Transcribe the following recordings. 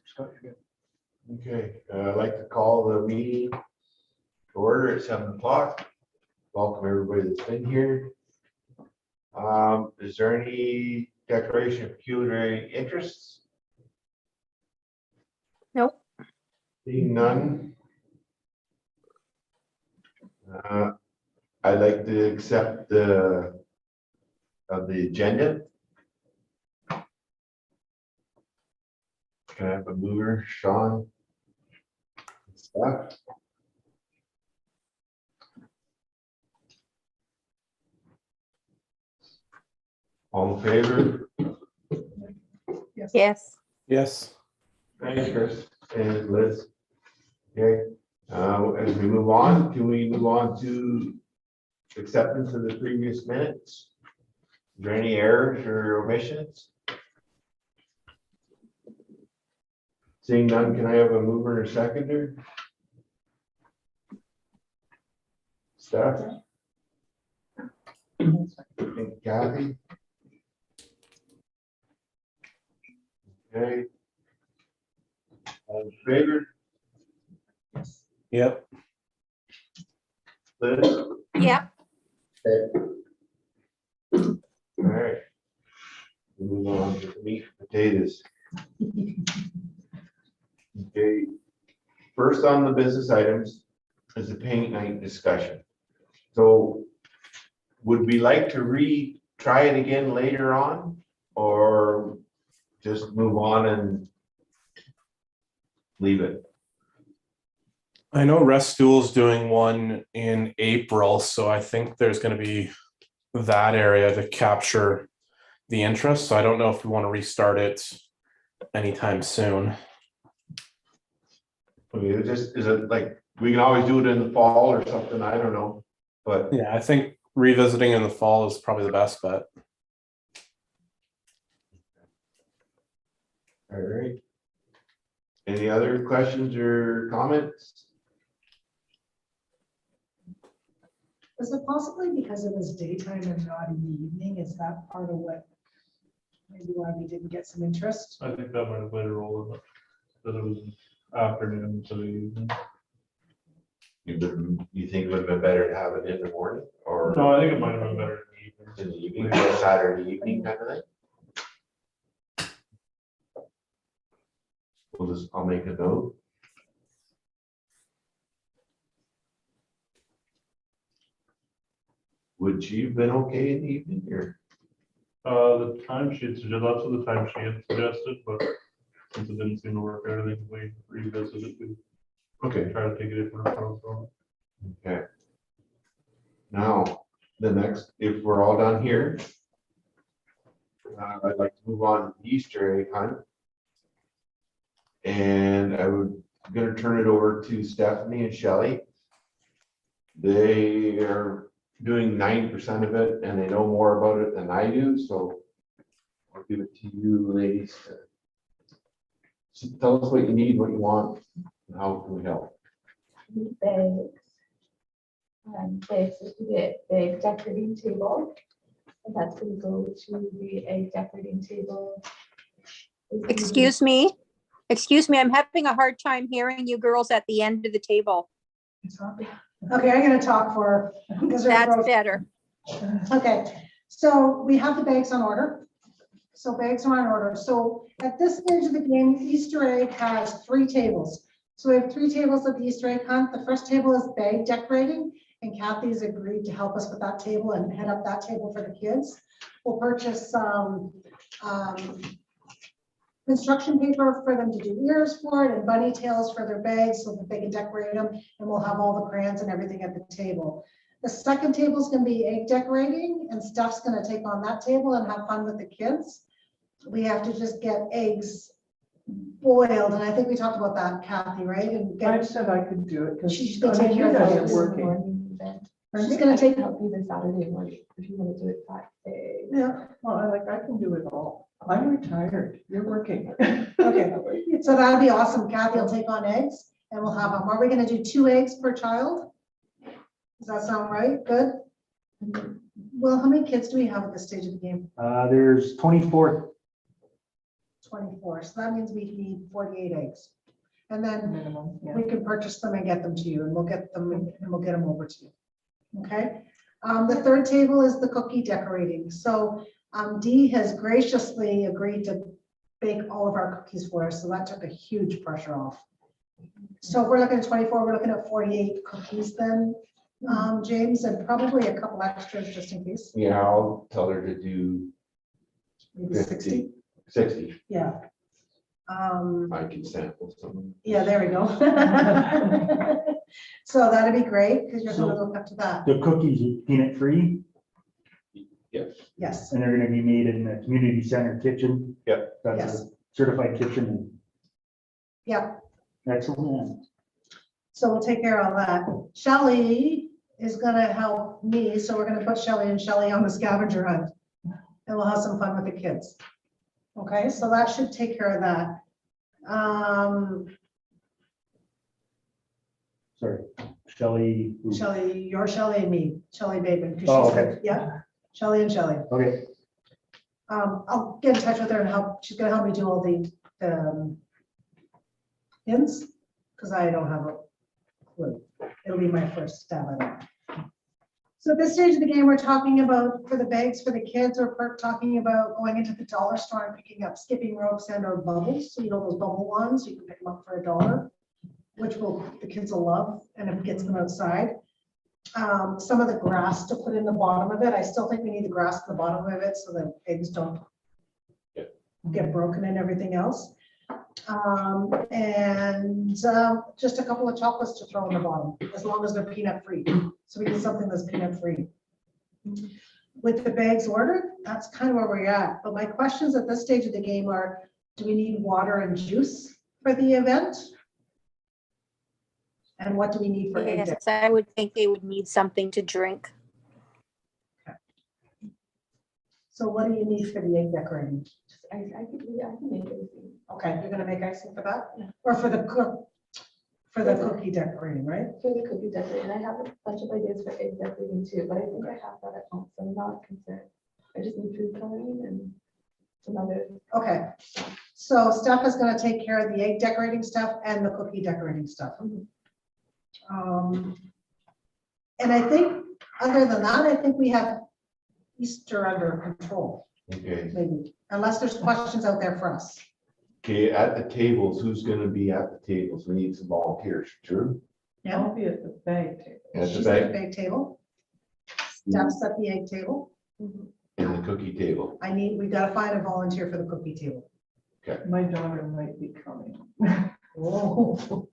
Okay, I'd like to call the meeting to order at 7 o'clock. Welcome everybody that's been here. Is there any declaration of pecuniary interests? Nope. Seeing none. I'd like to accept the agenda. Can I have a mover, Sean? Stuff. All in favor? Yes. Yes. Thanks, Chris and Liz. Okay, as we move on, can we move on to acceptance of the previous minutes? Is there any errors or omissions? Seeing none, can I have a mover or seconder? Steph? And Kathy? Okay. All in favor? Yep. Liz? Yep. Okay. All right. Move on to the meat and potatoes. Okay. First on the business items is the paint night discussion. So would we like to try it again later on, or just move on and leave it? I know Restool's doing one in April, so I think there's going to be that area to capture the interest. So I don't know if we want to restart it anytime soon. I mean, is it like, we can always do it in the fall or something, I don't know, but Yeah, I think revisiting in the fall is probably the best bet. all right. Any other questions or comments? Was it possibly because it was daytime and not in the evening? Is that part of what, maybe why we didn't get some interest? I think that might have played a role in it, that it was afternoon to the evening. You think it would have been better to have it in the morning or No, I think it might have been better in in the evening, Saturday evening kind of thing? I'll make a note. Would she have been okay in the evening or? the timesheet suggested, that's what the timesheet suggested, but since it didn't seem to work out, I think we revisited, we Okay. try to take a different approach on it. Okay. Now, the next, if we're all done here, I'd like to move on to the Easter egg hunt. And I'm gonna turn it over to Stephanie and Shelley. They are doing 90% of it and they know more about it than I do, so I'll give it to you ladies. So tell us what you need, what you want, and how can we help? Bags. Bags to get egg decorating table. And that's gonna go to the egg decorating table. Excuse me. Excuse me, I'm having a hard time hearing you girls at the end of the table. Okay, I'm gonna talk for. because they're That's both- better. Okay, so we have the bags on order. So bags are on order. So at this stage of the game, Easter egg has 3 tables. So we have 3 tables at the Easter egg hunt. The first table is bag decorating, and Kathy's agreed to help us with that table and head up that table for the kids. We'll purchase some construction paper for them to do ears for it and bunny tails for their bags so that they can decorate them, and we'll have all the crayons and everything at the table. The second table is gonna be egg decorating, and Steph's gonna take on that table and have fun with the kids. We have to just get eggs boiled, and I think we talked about that, Kathy, right? And I get, said I could do it because She's gonna take care of guys that. are working. she's gonna take, Help you this Saturday morning if you want to do it that day. yeah, Well, I can do it all. I'm retired. You're working. okay. So that'd be awesome. Kathy will take on eggs and we'll have them. Are we gonna do 2 eggs per child? Does that sound right? Good? Well, how many kids do we have at this stage of the game? There's 24. 24, so that means we need 48 eggs. And then Minimum, yeah. we can purchase them and get them to you, and we'll get them, and we'll get them over to you. Okay, the third table is the cookie decorating. So Dee has graciously agreed to bake all of our cookies for us, so that took a huge pressure off. So if we're looking at 24, we're looking at 48 cookies then, James, and probably a couple extras just in case, Yeah, I'll tell her to do maybe 50, 60. 60. Yeah. I can sample some. Yeah, there we go. So that'd be great, because you're gonna look up to that. The cookies are peanut free Yes, Yes, and they're gonna be made in the community center kitchen. Yep. That's Yes. a certified kitchen. yeah, Excellent. so we'll take care of all that. Shelley is gonna help me, so we're gonna put Shelley on the scavenger hunt. And we'll have some fun with the kids. Okay, so that should take care of that. Sorry, Shelley. who- Shelley, you're Shelley and me, Shelley Bateman. 'cause Oh, she's okay. like- Yeah, Shelley and Shelley. Okay, I'll get in touch with her and she's gonna help me do all the hints, because I don't have a clue. It'll be my first stab at it. So at this stage of the game, we're talking about, for the bags for the kids, we're talking about going into the dollar store and picking up skipping ropes and or bubbles. So you know those bubble ones, you can pick them up for $1, which the kids will love, and it gets them outside. Some of the grass to put in the bottom of it. I still think we need the grass at the bottom of it so that eggs don't get broken and everything else. Just a couple of chocolates to throw in the bottom, as long as they're peanut free. So we need something that's peanut free. With the bags ordered, that's kind of where we're at. But my questions at this stage of the game are, do we need water and juice for the event? And what do we need for egg decoration? Yes, I would think they would need something to drink. So what do you need for the egg decorating? Just I can make anything. Okay, you're gonna make icing for that? Yeah. Or for the cookie decorating, right? For the cookie decorating, I have a bunch of ideas for egg decorating too, but I think I have that at home, so I'm not concerned. I just need food coloring and some other. Okay, so Steph is gonna take care of the egg decorating stuff and the cookie decorating stuff. And I think, other than that, I think we have Easter under control, okay. maybe, unless there's questions out there for us. Okay, at the tables, who's gonna be at the tables? We need some volunteers, true? I'll be at the bag table. At the She's at the bag, big table. Steph's at the egg table. and the cookie table. We gotta find a volunteer for the cookie table. My daughter might be coming. Oh.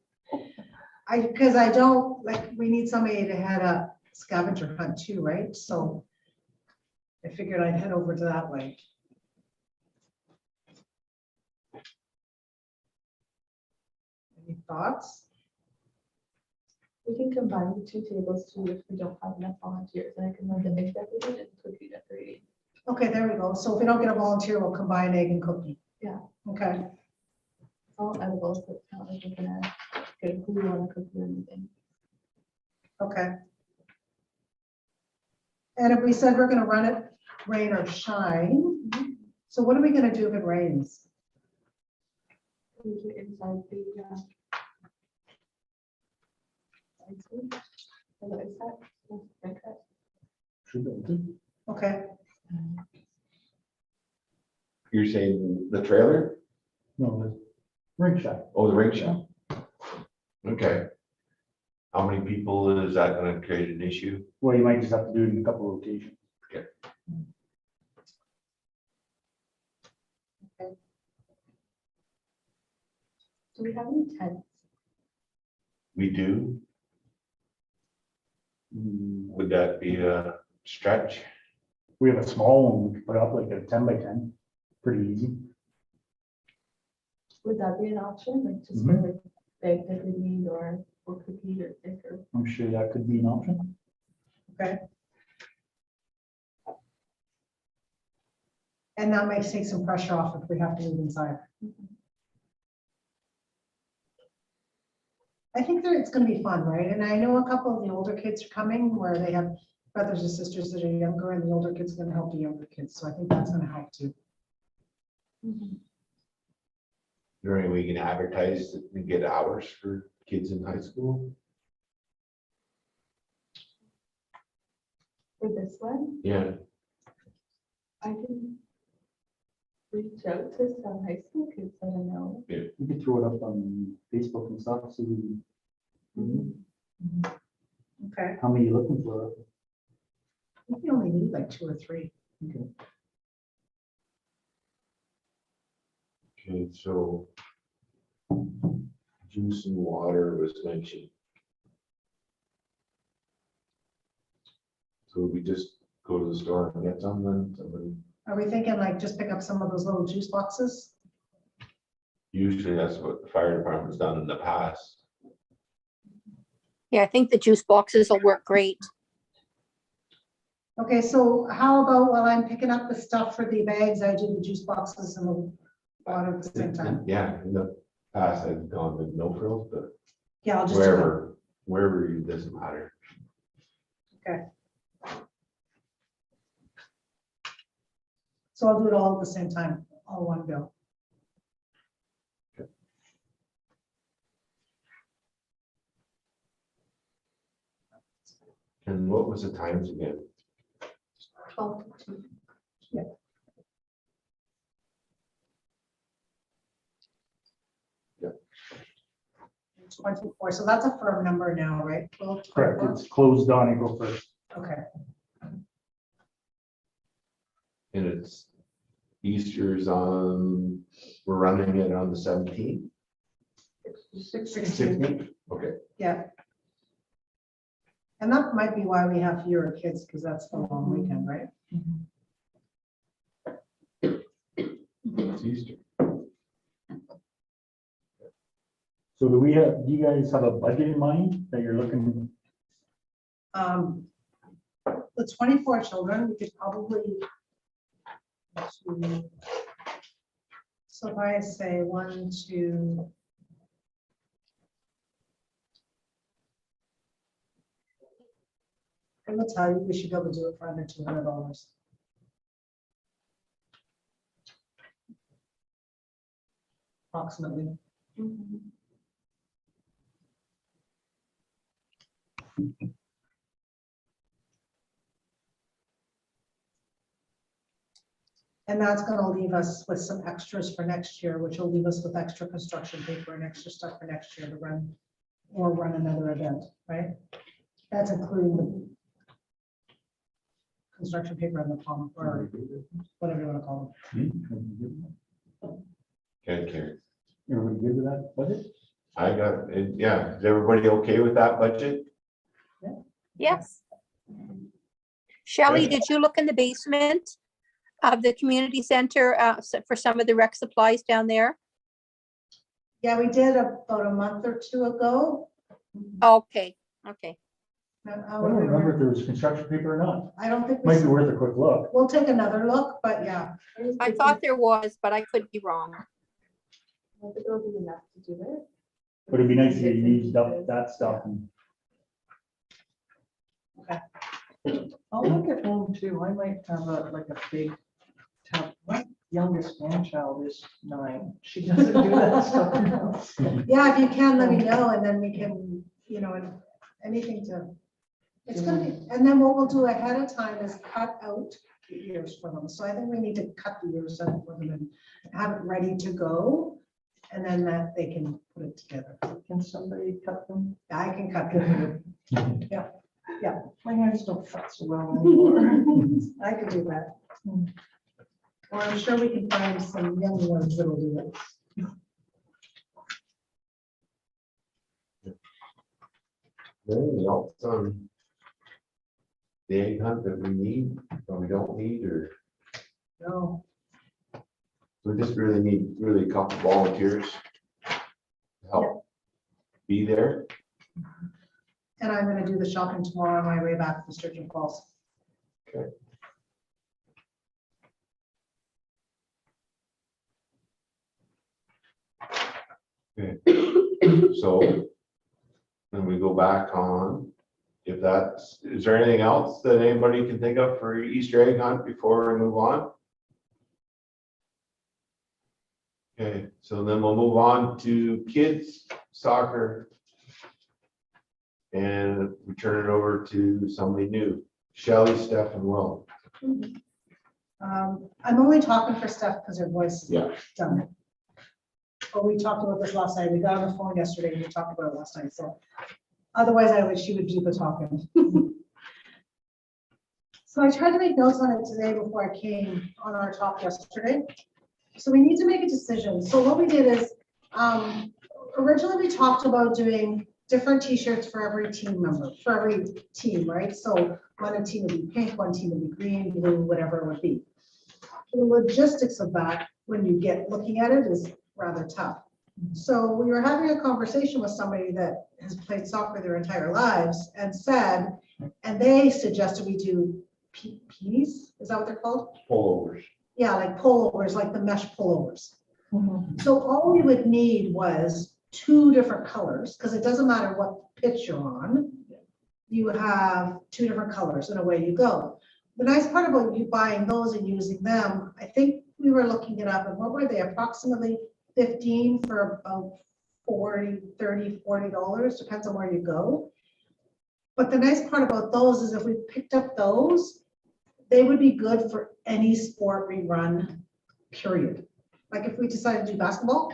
Because I don't, like, we need somebody to head a scavenger hunt too, right? So I figured I'd head over to that way. Any thoughts? We can combine the two tables too if we don't have enough volunteers, and I can run the egg decorating and cookie decorating. Okay, there we go. So if we don't get a volunteer, we'll combine egg and cookie. Yeah. Okay, It's all edible, so it's not like we're gonna get glue on a cookie or anything. okay. And if we said we're gonna run it rain or shine, so what are we gonna do if it rains? Usually inside the, ice cream. Or the ice set, like that. should be good. Okay, You're saying the trailer? No, the ring shot. Oh, the ring shop? Okay. How many people is that gonna create an issue? Well, you might just have to do it in a couple locations. Do we have any tents? We do? Would that be a stretch? We have a small one, we could put up like a 10 by 10, pretty easy. Would that be an option, like just for like bag decorating or cookie or cake or? I'm sure that could be an option. okay. And that might take some pressure off if we have to move inside. I think that it's gonna be fun, right? And I know a couple of the older kids are coming where they have brothers and sisters that are younger, and the older kids are gonna help the younger kids, so I think that's gonna help too. During we can advertise and get hours for kids in high school. For this one, Yeah, I can reach out to some high school kids, I don't know. You could throw it up on Facebook and stuff, so Okay, how many you looking for? I think you only need like 2 or 3. okay, so juice and water was mentioned. So we just go to the store and get some, then somebody, Are we thinking like just pick up some of those little juice boxes? usually that's what the fire department's done in the past. Yeah, I think the juice boxes will work great. Okay, so how about while I'm picking up the stuff for the bags, I do the juice boxes and the water at the same time? Yeah, in the past I've gone with no frills, but Yeah, I'll just do that. wherever you, doesn't matter. So I'll do it all at the same time, all one go. And what was the times again? 12 to 2. 24, so that's a firm number now, right? 12 to Correct, 24? it's closed on April 1st. Okay, And it's Easter's on, we're running it on the 17th, 16, 16th, okay. yeah. And that might be why we have fewer kids, because that's the long weekend, right? It's Easter. So do you guys have a budget in mind that you're looking? The 24 children, we could probably. So if I say 1, 2. I'm gonna tell you, we should be able to do it for under $200. Approximately. And that's gonna leave us with some extras for next year, which will leave us with extra construction paper and extra stuff for next year to run or run another event, right? That's including the construction paper and the pump or whatever you wanna call Okay, Karen. Everybody good with that budget? I got it, yeah. Is everybody okay with that budget? Yes. Shelley, Okay. did you look in the basement of the community center for some of the rec supplies down there? them. Yeah, we did about a month or 2 ago. Okay, okay. I don't remember if there was construction paper or not. I don't think, Might be we- worth a quick look. we'll take another look, but yeah. I thought there was, but I could be wrong. I think it'll be enough to do it. But it'd be nice to get used up that stuff and I'll look at home too. I might have like a big tab. My youngest grandchild is 9. She doesn't do that stuff now. Yeah, if you can, let me know, and then we can, and anything to, it's gonna be, and then what we'll do ahead of time is cut out the ears for them. So I think we need to cut the ears out for them and have it ready to go. And then that they can put it together. Can somebody cut them? I can cut them. My hands don't cut so well anymore. I can do that. Or I'm sure we can find some young ones that'll do it. Anything else on the egg hunt that we need, or we don't need, or No, we just really need a couple volunteers to help be there? and I'm gonna do the shopping tomorrow on my way back to Sturgeon Falls. So then we go back on, if that's, is there anything else that anybody can think of for Easter egg hunt before we move on? Okay, so then we'll move on to kids soccer. And we turn it over to somebody new, Shelley, Steph, and Will. I'm only talking for Steph because her voice is Yeah. done. But we talked about this last night. We got on the phone yesterday and we talked about it last night, so otherwise I wish she would do the talking. So I tried to make notes on it today before I came on our talk yesterday. So we need to make a decision. So what we did is, originally we talked about doing different t-shirts for every team member, for every team, right? So one team would be pink, one team would be green, blue, whatever it would be. The logistics of that, when you get looking at it, is rather tough. So we were having a conversation with somebody that has played soccer their entire lives and said, and they suggested we do peas, is that what they're called? Pullovers. Yeah, like pullovers, like the mesh pullovers. So all we would need was 2 different colors, because it doesn't matter what pitch you're on. You have 2 different colors and away you go. The nice part about you buying those and using them, I think we were looking it up, and what were they, approximately 15 for about $40, $40, depends on where you go. But the nice part about those is if we picked up those, they would be good for any sport we run, period. Like if we decided to do basketball,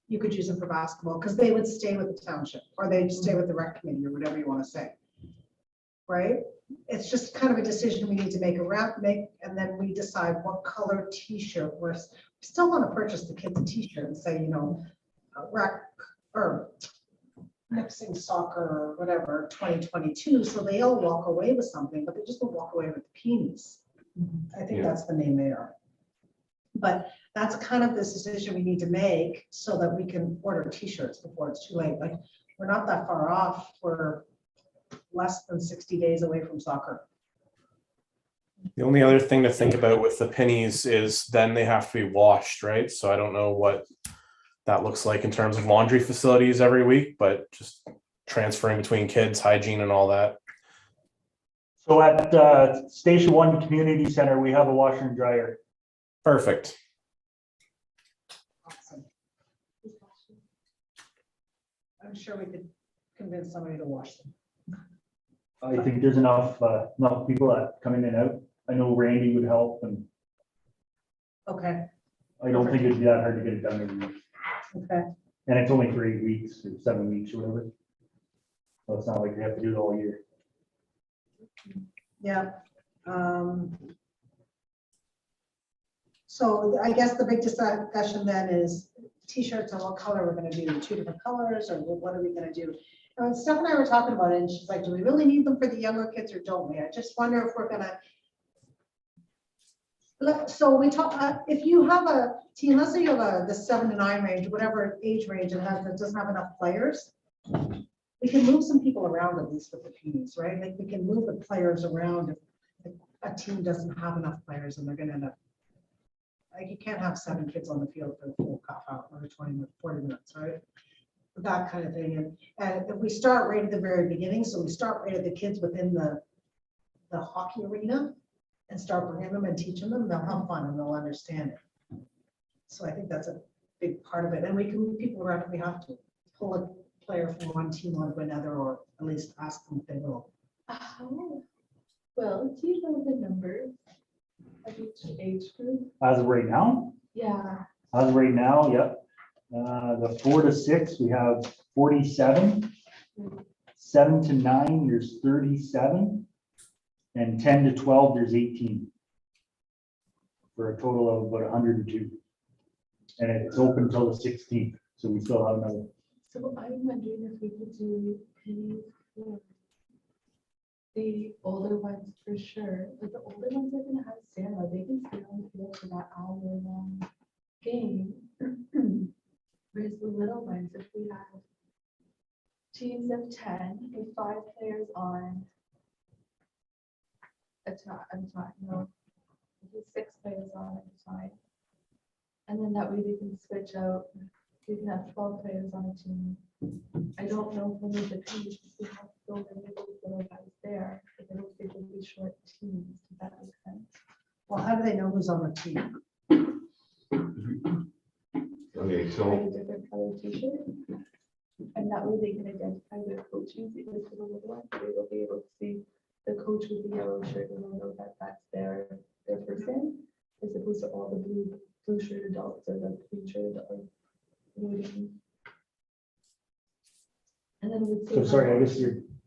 you could use them for basketball because they would stay with the township or they'd stay with the rec committee or whatever you want to say. Right? It's just kind of a decision we need to make and then we decide what color t-shirt we still want to purchase the kids a t-shirt and say, you know, rec or mixing soccer or whatever 2022, so they all walk away with something, but they just don't walk away with the peonies. I think that's the name they are. But that's kind of the decision we need to make so that we can order t-shirts before it's too late. Like, we're not that far off. We're less than 60 days away from soccer. The only other thing to think about with the pennies is then they have to be washed, right? So I don't know what that looks like in terms of laundry facilities every week, but just transferring between kids, hygiene and all that. So at Station 1 Community Center, we have a washer and dryer. Perfect. Awesome. I'm sure we could convince somebody to wash them. I think there's enough people that come in and out. I know Randy would help, and Okay, I don't think it'd be that hard to get it done every week. okay. And it's only for 8 weeks or 7 weeks or whatever. So it's not like they have to do it all year. Yeah. So I guess the big discussion then is t-shirts and what color we're gonna do, 2 different colors, or what are we gonna do? And Steph and I were talking about it, and she's like, do we really need them for the younger kids or don't we? I just wonder if we're gonna. So we talk, if you have a team, let's say you have the 7 to 9 range, whatever age range it has that doesn't have enough players, we can move some people around at least with the teams, right? Like we can move the players around if a team doesn't have enough players and they're gonna end up. Like you can't have 7 kids on the field for the full half hour or 40 minutes, right? That kind of thing. And if we start right at the very beginning, so we start right at the kids within the hockey arena and start bringing them and teaching them, they'll have fun and they'll understand it. So I think that's a big part of it. And we can move people around if we have to pull a player from one team onto another, or at least ask them if they will. Well, do you know the numbers of each age group? As of right now, Yeah. yep. The 4 to 6, we have 47. 7 to 9, there's 37. And 10 to 12, there's 18. For a total of about 102. And it's open until the 16th, so we still have another. So I'm wondering if we could do pennies for the older ones for sure. But the older ones are gonna have Sarah. They can stay on the field for that hour-long game. Whereas the little ones, if we have teams of 10 with 5 players on a time, no, 6 players on at a time. And then that way they can switch out. We can have 12 players on a team. I don't know if we'll need the pennies because we have so many of those little guys there. But I don't think it'll be short teams. Does that make sense? Well, how do they know who's on the team? so a different color t-shirt. And that way they can identify their coach using this for the little one. They will be able to see the coach with the yellow shirt and they'll know that that's their person, as opposed to all the blue shirt adults or the green shirt adults. You know what I mean? And then it would say. So sorry, I guess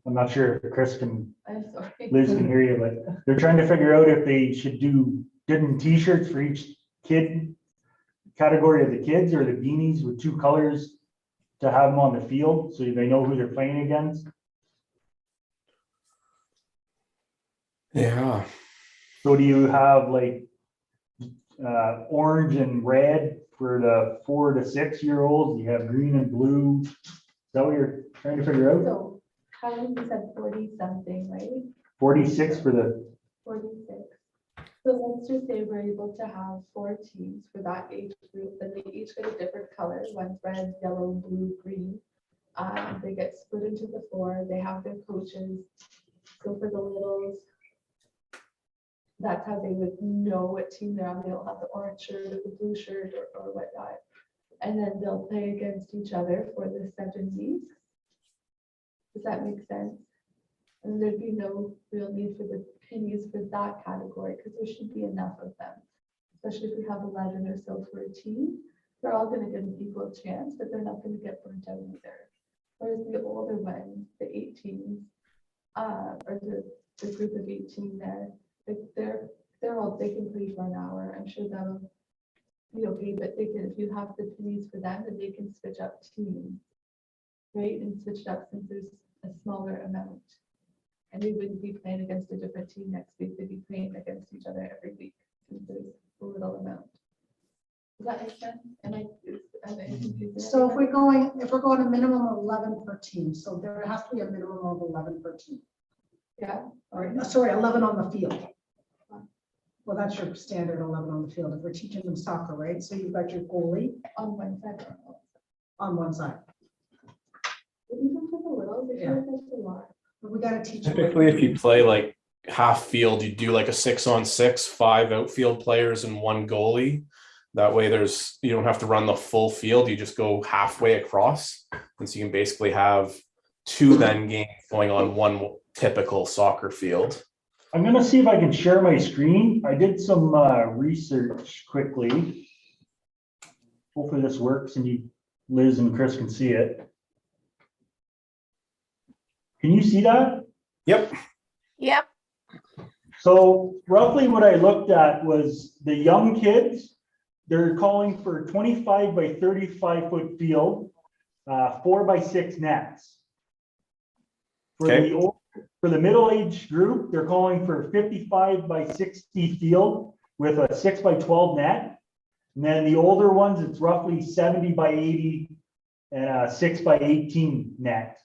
I'm not sure if Chris can, I'm sorry. Liz can hear you, but they're trying to figure out if they should do different t-shirts for each kid category of the kids, or the beanies with two colors to have them on the field so they know who they're playing against. Yeah. So do you have like orange and red for the 4 to 6 year olds? You have green and blue. Is that what you're trying to figure out? So, Kyle, you said 40 something, right? 46 for the, 46. So let's just say we're able to have 4 teams for that age group, then they each get a different color, one's red, yellow, blue, green. They get split into the 4, they have their coaches. So for the littles, that's how they would know what team they're on. They'll have the orange shirt or the blue shirt or whatnot. And then they'll play against each other for the 7 weeks. Does that make sense? And there'd be no real need for the pennies for that category, because there should be enough of them. Especially if we have 11 or so for a team, they're all going to get an equal chance, but they're not going to get burnt out either. Whereas the older ones, the 18s, or the group of 18 there, they're all, they can play for an hour. I'm sure that'll be okay, but they can, if you have the pennies for them, then they can switch up teams, right? And switch it up since there's a smaller amount. And we wouldn't be playing against a different team next week. They'd be playing against each other every week since there's a little amount. Does that make sense? Am I confusing? So if we're going a minimum of 11 per team, so there has to be a minimum of 11 per team. Yeah. Or, sorry, 11 on the field. Well, that's your standard 11 on the field. If we're teaching them soccer, right? So you've got your goalie On one side. on one side. Even for the littles, I feel like that's a lot. But we got to teach them. Typically, if you play like half field, you do like a 6-on-6, 5 outfield players and 1 goalie. That way you don't have to run the full field. You just go halfway across. And so you can basically have 2 then games going on 1 typical soccer field. I'm gonna see if I can share my screen. I did some research quickly. Hopefully this works and Liz and Chris can see it. Can you see that? Yep. Yep. So roughly what I looked at was the young kids, they're calling for 25 by 35 foot field, 4 by 6 nets. Okay. For the middle-aged group, they're calling for 55 by 60 field with a 6 by 12 net. And then the older ones, it's roughly 70 by 80 and a 6 by 18 net.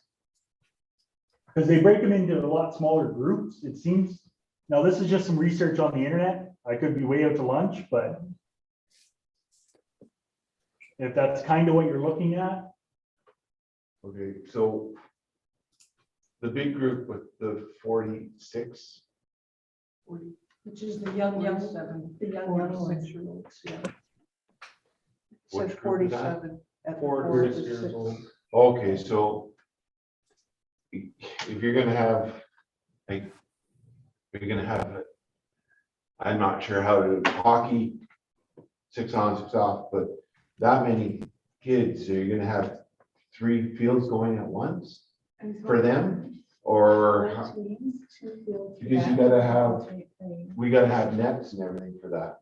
Because they break them into a lot smaller groups, it seems. Now, this is just some research on the internet. I could be way out to lunch, but if that's kind of what you're looking at. okay, so the big group with the 46. Which is the young, the young 6-year-olds, yeah. What Says group is that? 47 at the 4 to 4 6 to years 6. old. Okay, so if you're gonna have, like, you're gonna have, I'm not sure how to hockey, 6 on, 6 off, but that many kids, so you're gonna have 3 fields going at once for them? Or, how- because you gotta have, we gotta have nets and everything for that,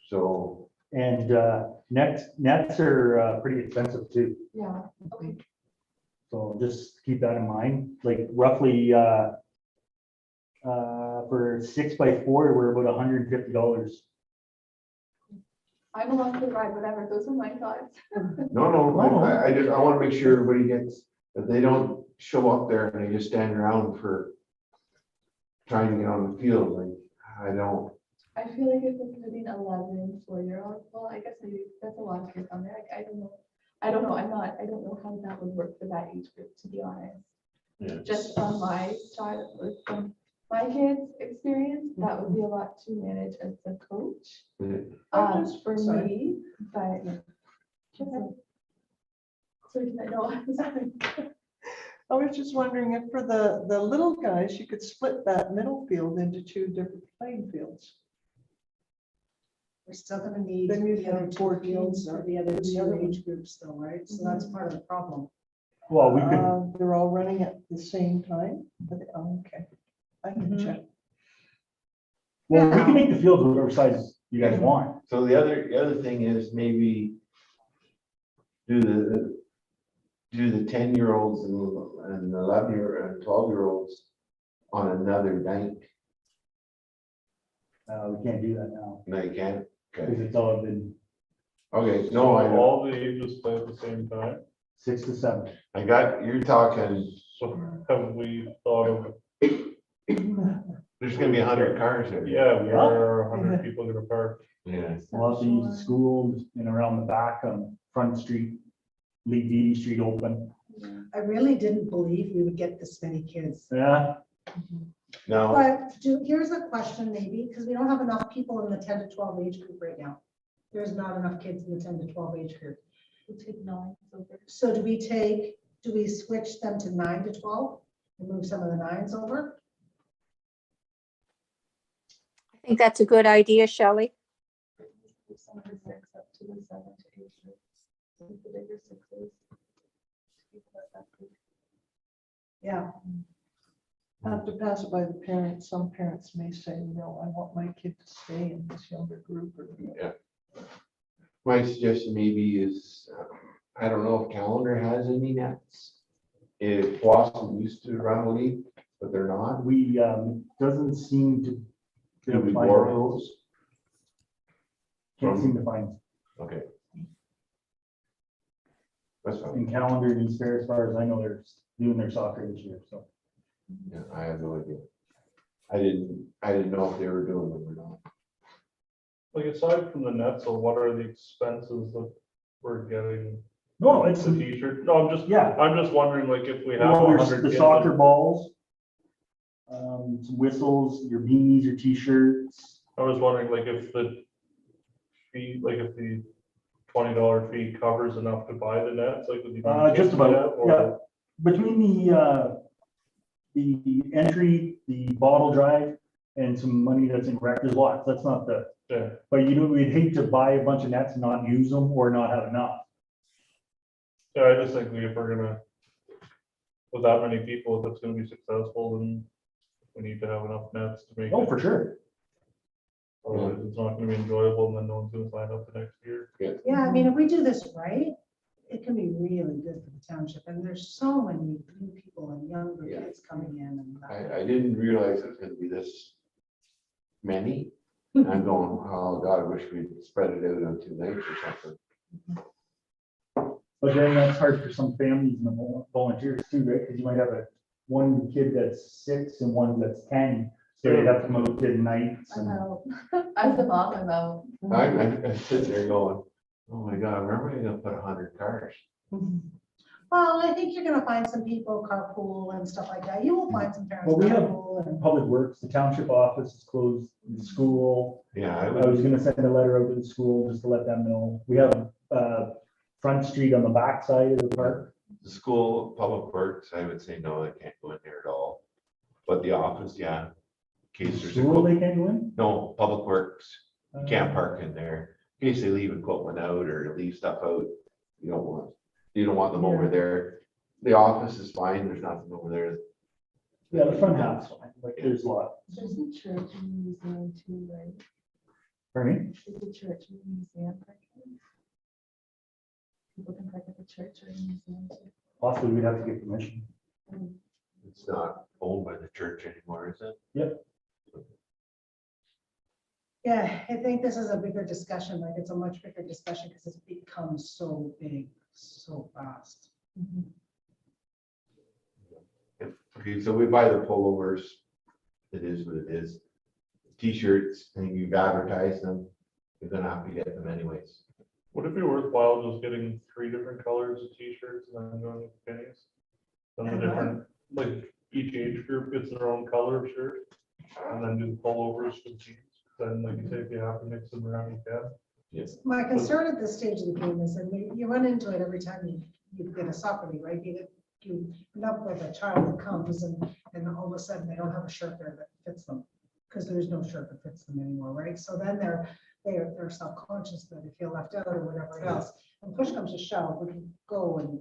so. And nets are pretty expensive too. Yeah, okay. So just keep that in mind, like roughly for 6 by 4, we're about $150. I'm along for the ride, whatever. Those are my thoughts. No, I just, I wanna make sure everybody gets, that they don't show up there and they just stand around for trying to get on the field, like, I don't. I feel like if we're putting 11 4-year-olds, well, I guess maybe that's a lot of kids on there. I don't know. I don't know how that would work for that age group, to be honest. Yeah. Just on my side, from my kids' experience, that would be a lot to manage as a coach. For Sorry. me, but So I know, I'm sorry. I was just wondering if for the little guys, you could split that middle field into two different playing fields. We're still gonna need Then you'd the other have two 14 fields for the other for the two other one. age groups though, right? So that's part of the problem. Well, we could, They're all running at the same time? Okay, I can Mhm. check. well, we can make the fields whatever size you guys want. So the other thing is maybe do the 10-year-olds and 11-year and 12-year-olds on another night. We can't do that now, No, you can't. because Okay, it's all been okay, no, I know. All the ages play at the same time. 6 to 7. You're talking, So have we thought of, there's gonna be 100 cars there. yeah, where are 100 people gonna park? Yeah, We'll have to use the school and around the back on Front Street, leave Beatty Street open. I really didn't believe we would get this many kids. Yeah, no, But here's a question maybe, because we don't have enough people in the 10 to 12 age group right now. There's not enough kids in the 10 to 12 age group. We'll take 9 over. So do we switch them to 9 to 12 and move some of the 9s over? I think that's a good idea, Shelley. Some of the 6 up to the 7 to 8 groups. The bigger 6s. People at that group. Yeah. I have to pass it by the parents. Some parents may say, no, I want my kid to stay in this younger group. Or my suggestion maybe is, I don't know if Calendar has any nets. If Boston used to run a league, but they're not. we, doesn't seem to. Do we find borrow one. those? Can't seem to find, Okay. That's fine. in Calendar and East Fair, as far as I know, they're doing their soccer this year, so. Yeah, I have no idea. I didn't know if they were doing them or not. Like aside from the nets, so what are the expenses that we're getting? No, it's, The t-shirt? No, yeah, I'm just wondering, like, if we have well, there's 100 the kids. soccer balls, some whistles, your beanies, your t-shirts. I was wondering, like, if the fee, like, if the $20 fee covers enough to buy the nets, like, would you? Just about, yeah. Between the entry, the bottle drive, and some money that's in rec, there's lots, that's not the, Yeah, but we'd hate to buy a bunch of nets and not use them or not have enough. yeah, I just think if we're gonna, with that many people, if it's gonna be successful, then we need to have enough nets to make Oh, it. for sure. Otherwise, it's not gonna be enjoyable, and then no one's gonna sign up the next year. Yeah, I mean, if we do this right, it can be really good for the township. And there's so many new people and younger Yeah. kids coming in and. I didn't realize it was gonna be this many. I'm going, oh God, I wish we'd spread it out on 2 nights or something. But then that's hard for some families and the volunteers too, right? Because you might have one kid that's 6 and one that's 10. So they'd have to come out to nights I'm and. out. As a mom, I'm out. I'm sitting there going, oh my God, remember you're gonna put 100 cars? Well, I think you're gonna find some people carpool and stuff like that. You will find some parents Well, we have carpool and. Public Works, the township office is closed, the school. Yeah, I I would, was gonna send a letter out to the school just to let them know. We have, Front Street on the back side of the park. the school, Public Works, I would say, no, I can't go in there at all. But the office, yeah. In case there's School, a, they can't go in? no, Public Works, you can't park in there. In case they leave equipment out or leave stuff out, you don't want them over Yeah. there. The office is fine, there's nothing over there. Yeah, the front half's fine, like there's a lot. There's a church and museum too, right? Pardon me? There's a church and museum parking. People can park at the church or museum too. Possibly we'd have to get permission. It's not owned by the church anymore, is it? Yep. Yeah, I think this is a bigger discussion, like it's a much bigger discussion because it's become so big, so fast. Okay, so we buy the pullovers. It is what it is. T-shirts, I think you've advertised them, you're gonna have to get them anyways. Would it be worthwhile just getting 3 different colors of t-shirts and then going with pennies? And the And different, like, each age group gets their own color of shirt, and then do the pullovers for the teams. Then, like you say, if you have to mix them around, you can. My concern at this stage of the game is that you run into it every time you get a soccer league, right? You end up with a child that comes and all of a sudden they don't have a shirt there that fits them. Because there's no shirt that fits them anymore, right? So then they're self-conscious that they feel left out or whatever else. And push comes to shove, we can go and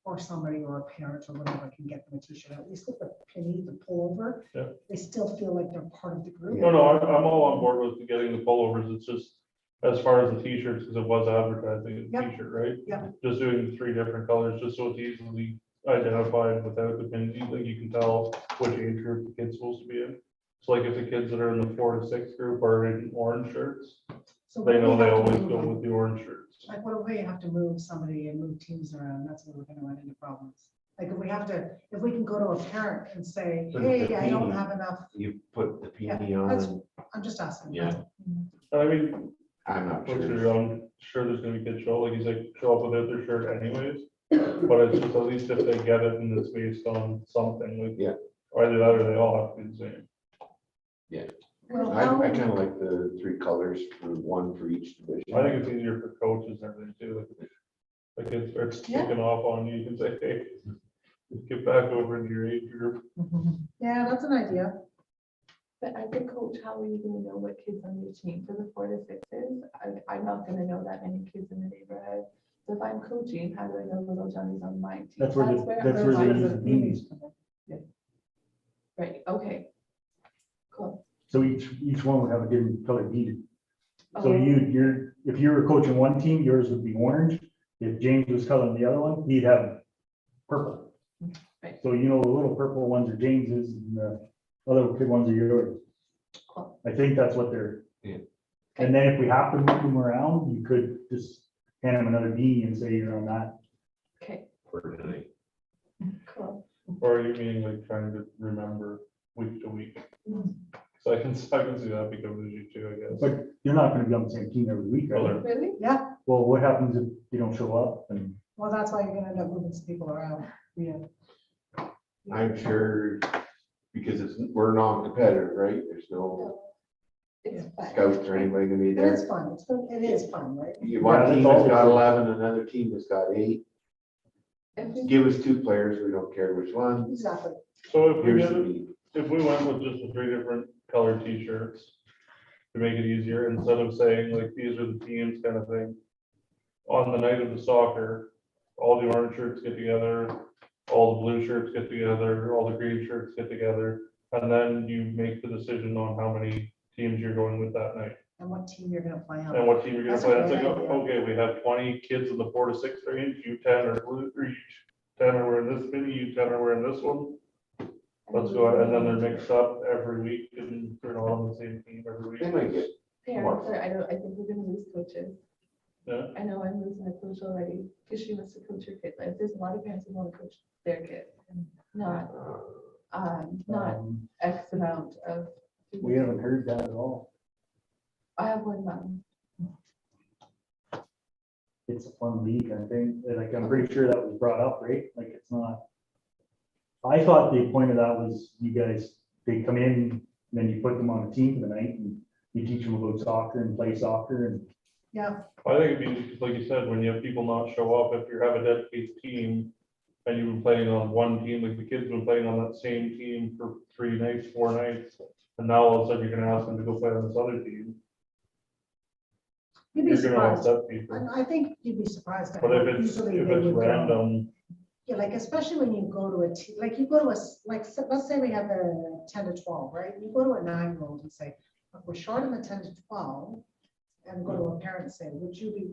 or somebody or a parent or whatever can get them a t-shirt, at least with the penny, the pullover. Yeah. They still feel like they're part of the group. No, I'm all on board with getting the pullovers. It's just, as far as the t-shirts, because it was advertising a Yep. t-shirt, right? Yep. Just doing 3 different colors, just so it's easily identified without the pin, like you can tell which age group the kid's supposed to be in. So like if the kids that are in the 4 to 6 group are in orange shirts, So they what know we they have to always do- go with the orange shirts. Like, what if we have to move somebody and move teams around? That's where we're gonna run into problems. Like, if we can go to a parent and say, Put the hey, I don't penny. have enough, You put the Yeah, penny on, that's- and I'm just asking. Yeah. I mean, I'm not I'm sure. sure there's gonna be kids show, like you said, show up without their shirt anyways. But it's just at least if they get it and it's based on something, like. Yeah. Either that or they all have to be the same. Well, I how- kind of like the 3 colors for one for each division. I think it's easier for coaches and everything too, like it starts Yeah. kicking off on you, you can say, hey, get back over into your age group. Yeah, that's an idea. But as a coach, how are you gonna know what kids on your team for the 4 to 6s? I'm not gonna know that many kids in the neighborhood. So if I'm coaching, how do I know little Johnny's on my team? That's where they I'm- use the beanies. Right, okay. Cool. So each one would have a different color bead. So Oh, if you were coaching one team, yours would be orange. If James was coloring the other one, he'd have purple. Right. So you know, the little purple ones are James's and the other big ones are yours. Cool. I think that's what they're. Yeah. And then if we have to move them around, you could just hand them another beanie and say you're on that. Okay, For tonight. cool. Or you mean like trying to remember week to week? So I can see that become an issue too, I guess. But you're not gonna be on the same team every week, Well, right? Really? Yeah, Well, what happens if you don't show up and well, that's why you're gonna end up moving some people around. Yeah. I'm sure, because we're non-competitive, right? There's no It's fun. scouts or anybody gonna be But it's there. fun. It is fun, right? You Yeah, one that's team has all. got 11, another team has got 8. If we- Give us 2 players, we don't care which one. Exactly. So if we Here's get the it, need. if we went with just the 3 different colored t-shirts to make it easier, instead of saying like, these are the teams kind of thing. On the night of the soccer, all the orange shirts get together, all the blue shirts get together, all the green shirts get together. And then you make the decision on how many teams you're going with that night And what team you're gonna play on. and what team you're gonna That's a play. It's great like, idea. okay, we have 20 kids in the 4 to 6 range, you 10 are blue, or you 10 are wearing this mini, you 10 are wearing this one. Let's go, and then they're mixed up every week and they're not on the same team every They week. might get, Parents are, I think we're gonna lose coaches. Yeah. I know I'm losing a coach already, because she wants to coach her kid. Like, there's a lot of parents who want to coach their kid, not um, X amount of. we haven't heard that at all. I have one mom. It's a fun league, I think, like, I'm pretty sure that was brought up, right? Like, it's not. I thought the point of that was you guys, they come in, and then you put them on a team for the night and you teach them about soccer and play soccer and. Yeah, I think it'd be, just like you said, when you have people not show up, if you have a dedicated team and you've been playing on one team, like the kids been playing on that same team for 3 nights, 4 nights, and now all of a sudden you're gonna ask them to go play on this other team, you'd be you're gonna surprised. upset people. I think you'd be surprised at But how if it's, easily if they it's would go. random, Yeah, like especially when you go to a, like you go to a, like, let's say we have a 10 to 12, right? You go to a 9-year-old and say, "Look, we're short on the 10 to 12. And go to a parent and say, would you be,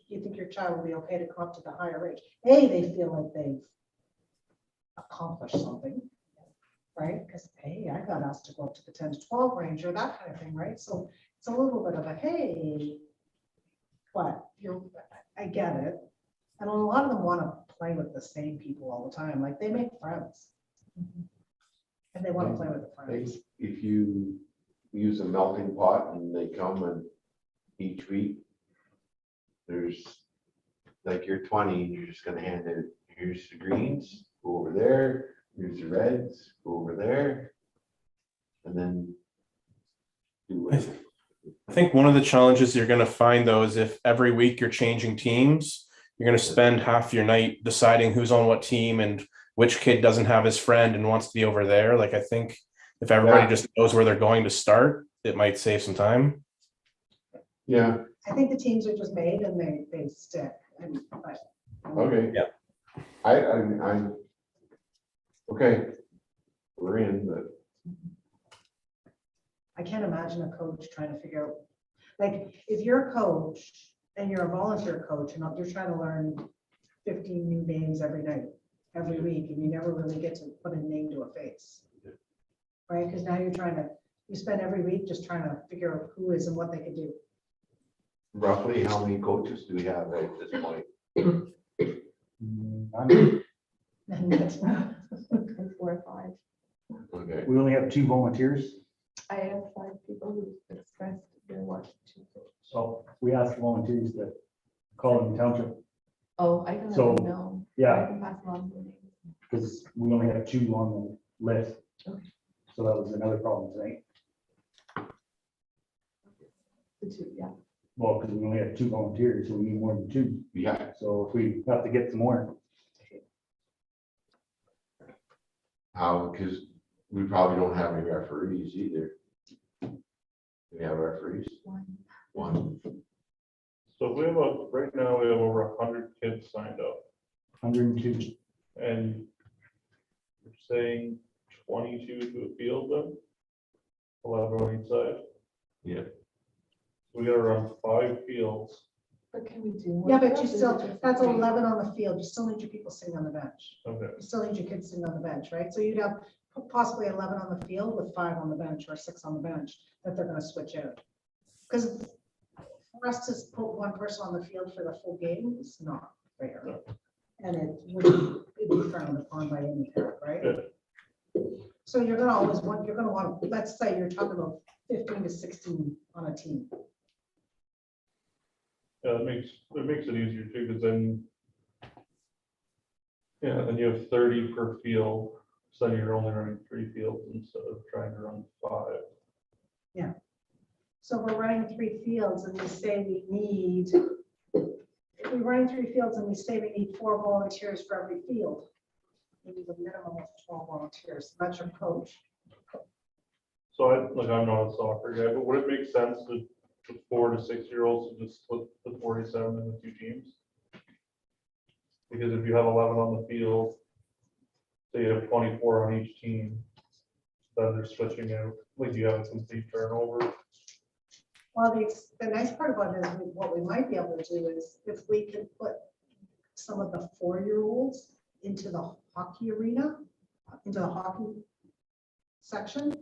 you think your child will be okay to come up to the higher age? A, they feel like they've accomplished something, right? Because, hey, I got asked to go up to the 10 to 12 range or that kind of thing, right? So it's a little bit of a, hey, but I get it. And a lot of them want to play with the same people all the time, like they make friends. And they want to play with the friends. if you use a melting pot and they come and each week, there's, like you're 20, and you're just gonna hand it, here's the greens, go over there, here's the reds, go over there. And then do it. I think one of the challenges you're gonna find though is if every week you're changing teams, you're gonna spend half your night deciding who's on what team and which kid doesn't have his friend and wants to be over there. Like, I think if everybody Yeah. just knows where they're going to start, it might save some time. Yeah, I think the teams are just made and they stick. But okay. Yeah. I'm, okay. We're in, but I can't imagine a coach trying to figure out, like, if you're a coach and you're a volunteer coach and you're trying to learn 15 new names every night, every week, and you never really get to put a name to a face. Right? Because now you spend every week just trying to figure out who is and what they can do. roughly how many coaches do we have at this point? Four or five. Okay, We only have 2 volunteers, I have 5 people who expressed their want to. so we asked volunteers to call in the township, Oh, I can let So, them know. I yeah, can pass along the names. because we only have 2 on the list. Okay. So that was another problem tonight. The 2, yeah. Well, because we only have 2 volunteers, so we need more than 2. yeah, So if we have to get some more, how, because we probably don't have any referees either. We have referees, one. So we have right now, we have over 100 kids signed up, 102. and you're saying 22 to a field then? 11 on each side? Yeah. We got around 5 fields. But can we do? more Yeah, but you fields, or is still, it just that's 3? 11 on the field. You still need your people sitting on the bench. Okay, You still need your kids sitting on the bench, right? So you'd have possibly 11 on the field with 5 on the bench or 6 on the bench that they're gonna switch out. Because for us to put one person on the field for the full game is not fair. And it'd be frowned upon by any parent, right? So you're gonna always want, let's say you're talking about 15 to 16 on a team. yeah, it makes it easier too, because then, yeah, then you have 30 per field, so then you're only running 3 fields instead of trying to run 5. So we're running 3 fields and we say we need, if we're running 3 fields and we say we need 4 volunteers for every field, we need a minimum of 12 volunteers. That's your coach. So I'm not a soccer guy, but would it make sense to 4 to 6-year-olds to just split the 47 into 2 teams? Because if you have 11 on the field, say you have 24 on each team, then they're switching out, like you have a complete turnover. Well, the nice part about it is what we might be able to do is if we can put some of the 4-year-olds into the hockey arena, into the hockey section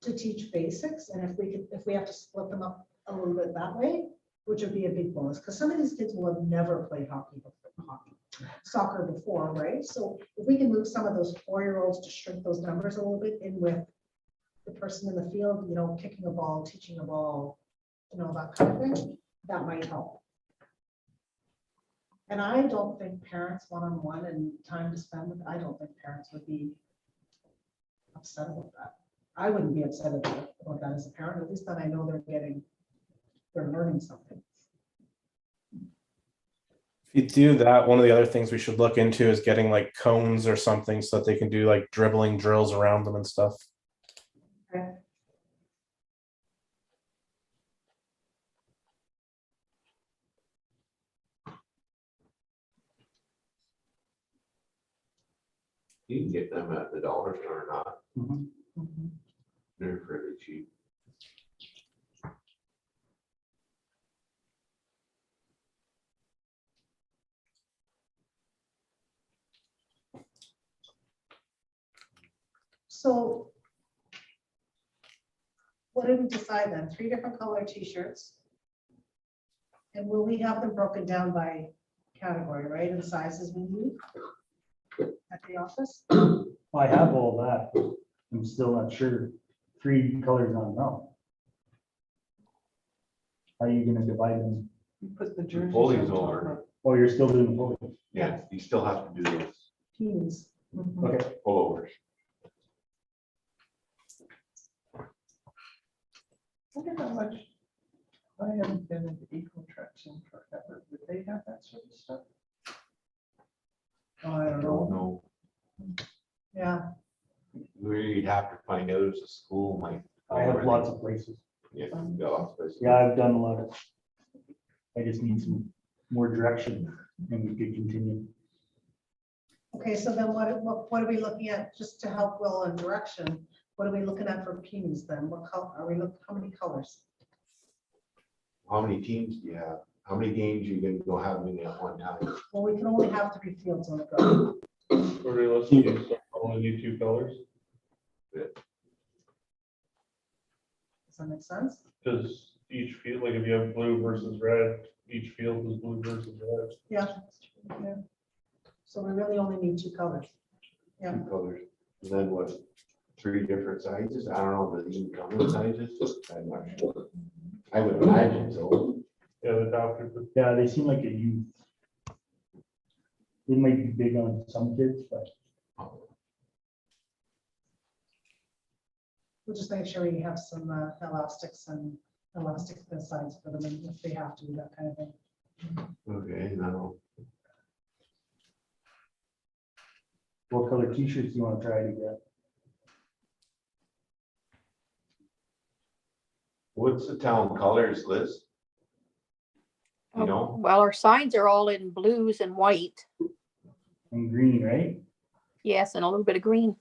to teach basics. And if we have to split them up a little bit that way, which would be a big bonus, because some of these kids will have never played soccer before, right? So if we can move some of those 4-year-olds to shrink those numbers a little bit in with the person in the field, kicking a ball, teaching a ball, that kind of thing, that might help. And I don't think parents one-on-one and time to spend with, I don't think parents would be upset about that. I wouldn't be upset about that as a parent. At least then I know they're learning something. If you do that, one of the other things we should look into is getting like cones or something so that they can do like dribbling drills around them and stuff. Okay. You can get them at the dollar store or not, Mhm. they're pretty cheap. So what did we decide then? 3 different color t-shirts. And will we have them broken down by category, right? And sizes we need at the office? I have all that. I'm still not sure. 3 colors not enough. How are you gonna divide them? You put the jerseys. Foley's on top over. of- Oh, you're still doing the photos. Yeah, you still have to do those Teams. Okay, pullovers. I wonder how much I haven't been into Eco Tracks in forever. Would they have that sort of stuff? Oh, I I don't don't know. know. Yeah, We'd have to find out if the school might. I have lots of places. Yeah, you got lots of places. Yeah, I've done a lot of. I just need some more direction and we could continue. okay, so then what are we looking at, just to help Will in direction? What are we looking at for peonies then? What color, are we looking, how many colors? How many teams do you have? How many games you gonna go having at one time? Well, we can only have 3 fields on the go. So realistically, you only need 2 colors, Does that make sense? because each field, like if you have blue versus red, each field is blue versus red. Yeah. Yeah. So we really only need 2 colors. Yeah. 2 colors. And then what? 3 different sizes? I don't know, the even coming sizes? I'm not sure. I would imagine so. Yeah, the adapter, but Yeah, they seem like a youth. They might be big on some kids, but We'll just make sure we have some elastics and elastic sides for them if they have to do that kind of thing. Okay, now, what color t-shirts do you want to try to get? what's the town colors, Liz? You know, Well, our signs are all in blues and white. And green, right? Yes, and a little bit of green.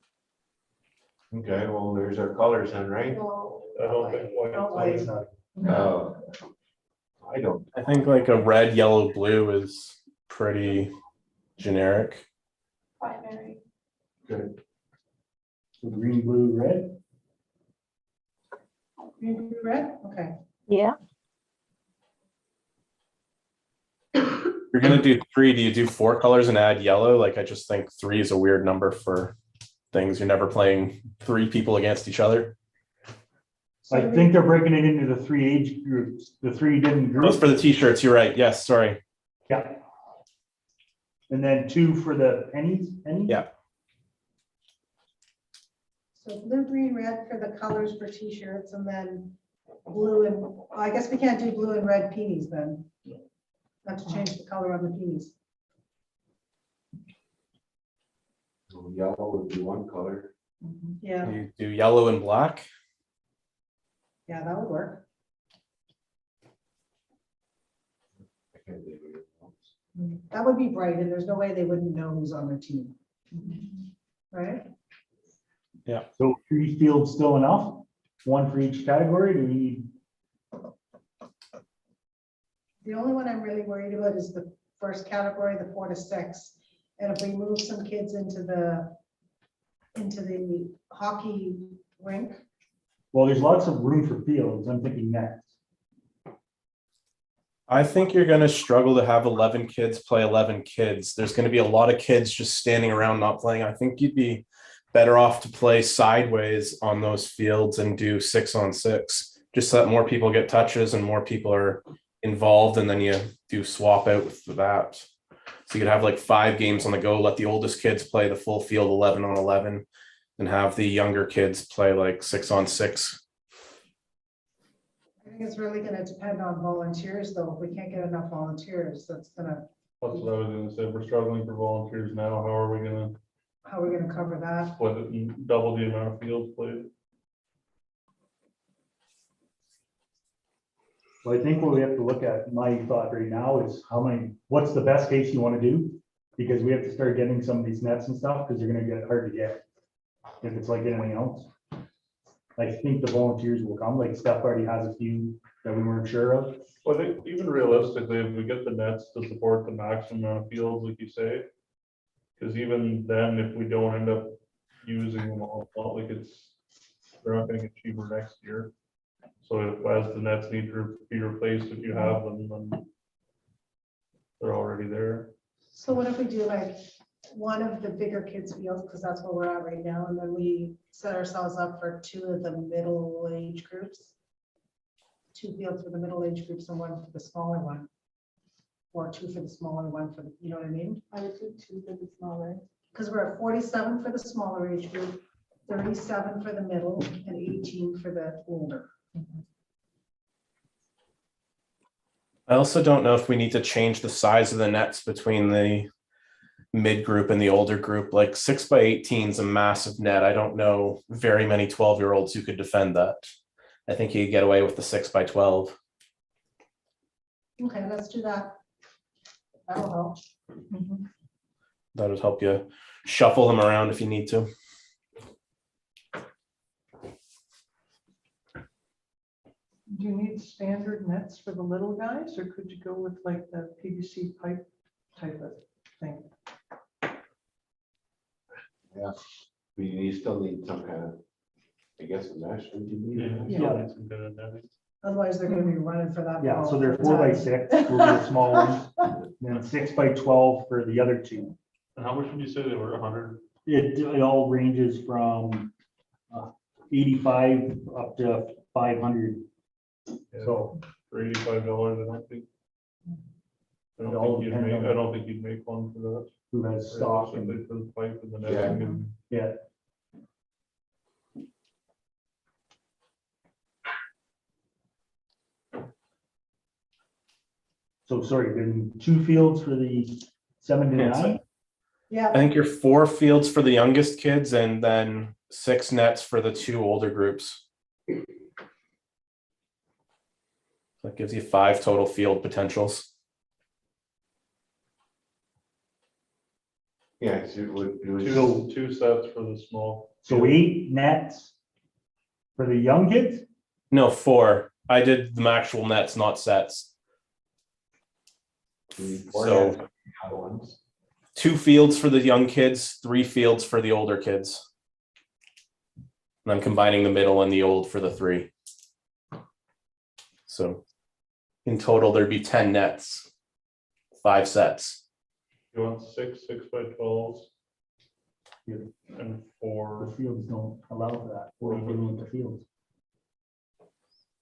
okay, well, there's our colors then, right? I don't think white. Don't Oh, it's like- not. Oh. I don't, I think like a red, yellow, blue is pretty generic. Primary. good. So green, blue, red. Green, blue, red, okay. Yeah. You're gonna do 3. Do you do 4 colors and add yellow? Like, I just think 3 is a weird number for things. You're never playing 3 people against each other. So I think they're breaking it into the 3 age groups, the 3 different Those groups. for the t-shirts, you're right. Yes, sorry. Yeah. And then 2 for the pennies. Yeah. So blue, green, red for the colors for t-shirts, and then blue and, I guess we can't do blue and red peonies then. Have to change the color on the peonies. So yellow would be one color. Yeah, You do yellow and black. yeah, that would work. I can't think of it else. That would be bright, and there's no way they wouldn't know who's on their team. Right? So 3 fields still enough? 1 for each category? Do we need? The only one I'm really worried about is the first category, the 4 to 6. And if we move some kids into the hockey rink, Well, there's lots of room for fields. I'm thinking next. I think you're gonna struggle to have 11 kids play 11 kids. There's gonna be a lot of kids just standing around not playing. I think you'd be better off to play sideways on those fields and do 6-on-6. Just so that more people get touches and more people are involved, and then you do swap out with that. So you could have like 5 games on the go, let the oldest kids play the full field 11-on-11, and have the younger kids play like 6-on-6. I think it's really gonna depend on volunteers, though. If we can't get enough volunteers, that's gonna, That's what I was gonna say, we're struggling for volunteers now, how are we gonna how are we gonna cover that? split it and double the amount of fields played? Well, I think what we have to look at, my thought right now is what's the best case you want to do? Because we have to start getting some of these nets and stuff, because they're gonna get hard to get. If it's like anything else. I think the volunteers will come, like Steph already has a few that we weren't sure of. Well, I think even realistically, if we get the nets to support the maximum amount of fields, like you say, because even then, if we don't end up using them all, it's not like they're not gonna get cheaper next year. So if, as the nets need to be replaced, if you have them, then they're already there. So what if we do like one of the bigger kids fields, because that's where we're at right now, and then we set ourselves up for 2 of the middle age groups? 2 fields for the middle age groups and 1 for the smaller one. Or 2 for the smaller one for the, you know what I mean? I would do 2 for the smaller. Because we're at 47 for the smaller age group, 37 for the middle, and 18 for the older. I also don't know if we need to change the size of the nets between the mid group and the older group. Like 6x18 is a massive net. I don't know very many 12-year-olds who could defend that. I think you could get away with the 6x12. Okay, let's do that. That'll help. That would help you shuffle them around if you need to. Do you need standard nets for the little guys, or could you go with like the PVC pipe type of thing? You still need some kind of, I guess, a mesh. Would you need a mesh? Yeah. It's good in there. Otherwise, they're gonna be running for that. Yeah, ball so they're all the 4x6, time. will be the small ones, then 6x12 for the other two. And how much would you say they were, 100? It all ranges from 85 up to 500. So For $85, I don't think. I It all don't think you'd depends make, on- I don't think you'd make one for that. who has stock Realistically, and, for the pipe and the Yeah. netting and. yeah. So sorry, then 2 fields for the 7 to Yeah, so- 9? Yeah, I think you're 4 fields for the youngest kids and then 6 nets for the 2 older groups. That gives you 5 total field potentials. Yeah, so it was. Two sets for the small. So 8 nets for the young kids? No, 4. I did the actual nets, not sets. So 2 fields for the young kids, 3 fields for the older kids. And I'm combining the middle and the old for the 3. So in total, there'd be 10 nets, 5 sets. You want 6 6x12s? Yeah. And The 4. fields don't allow for that, or even with the fields.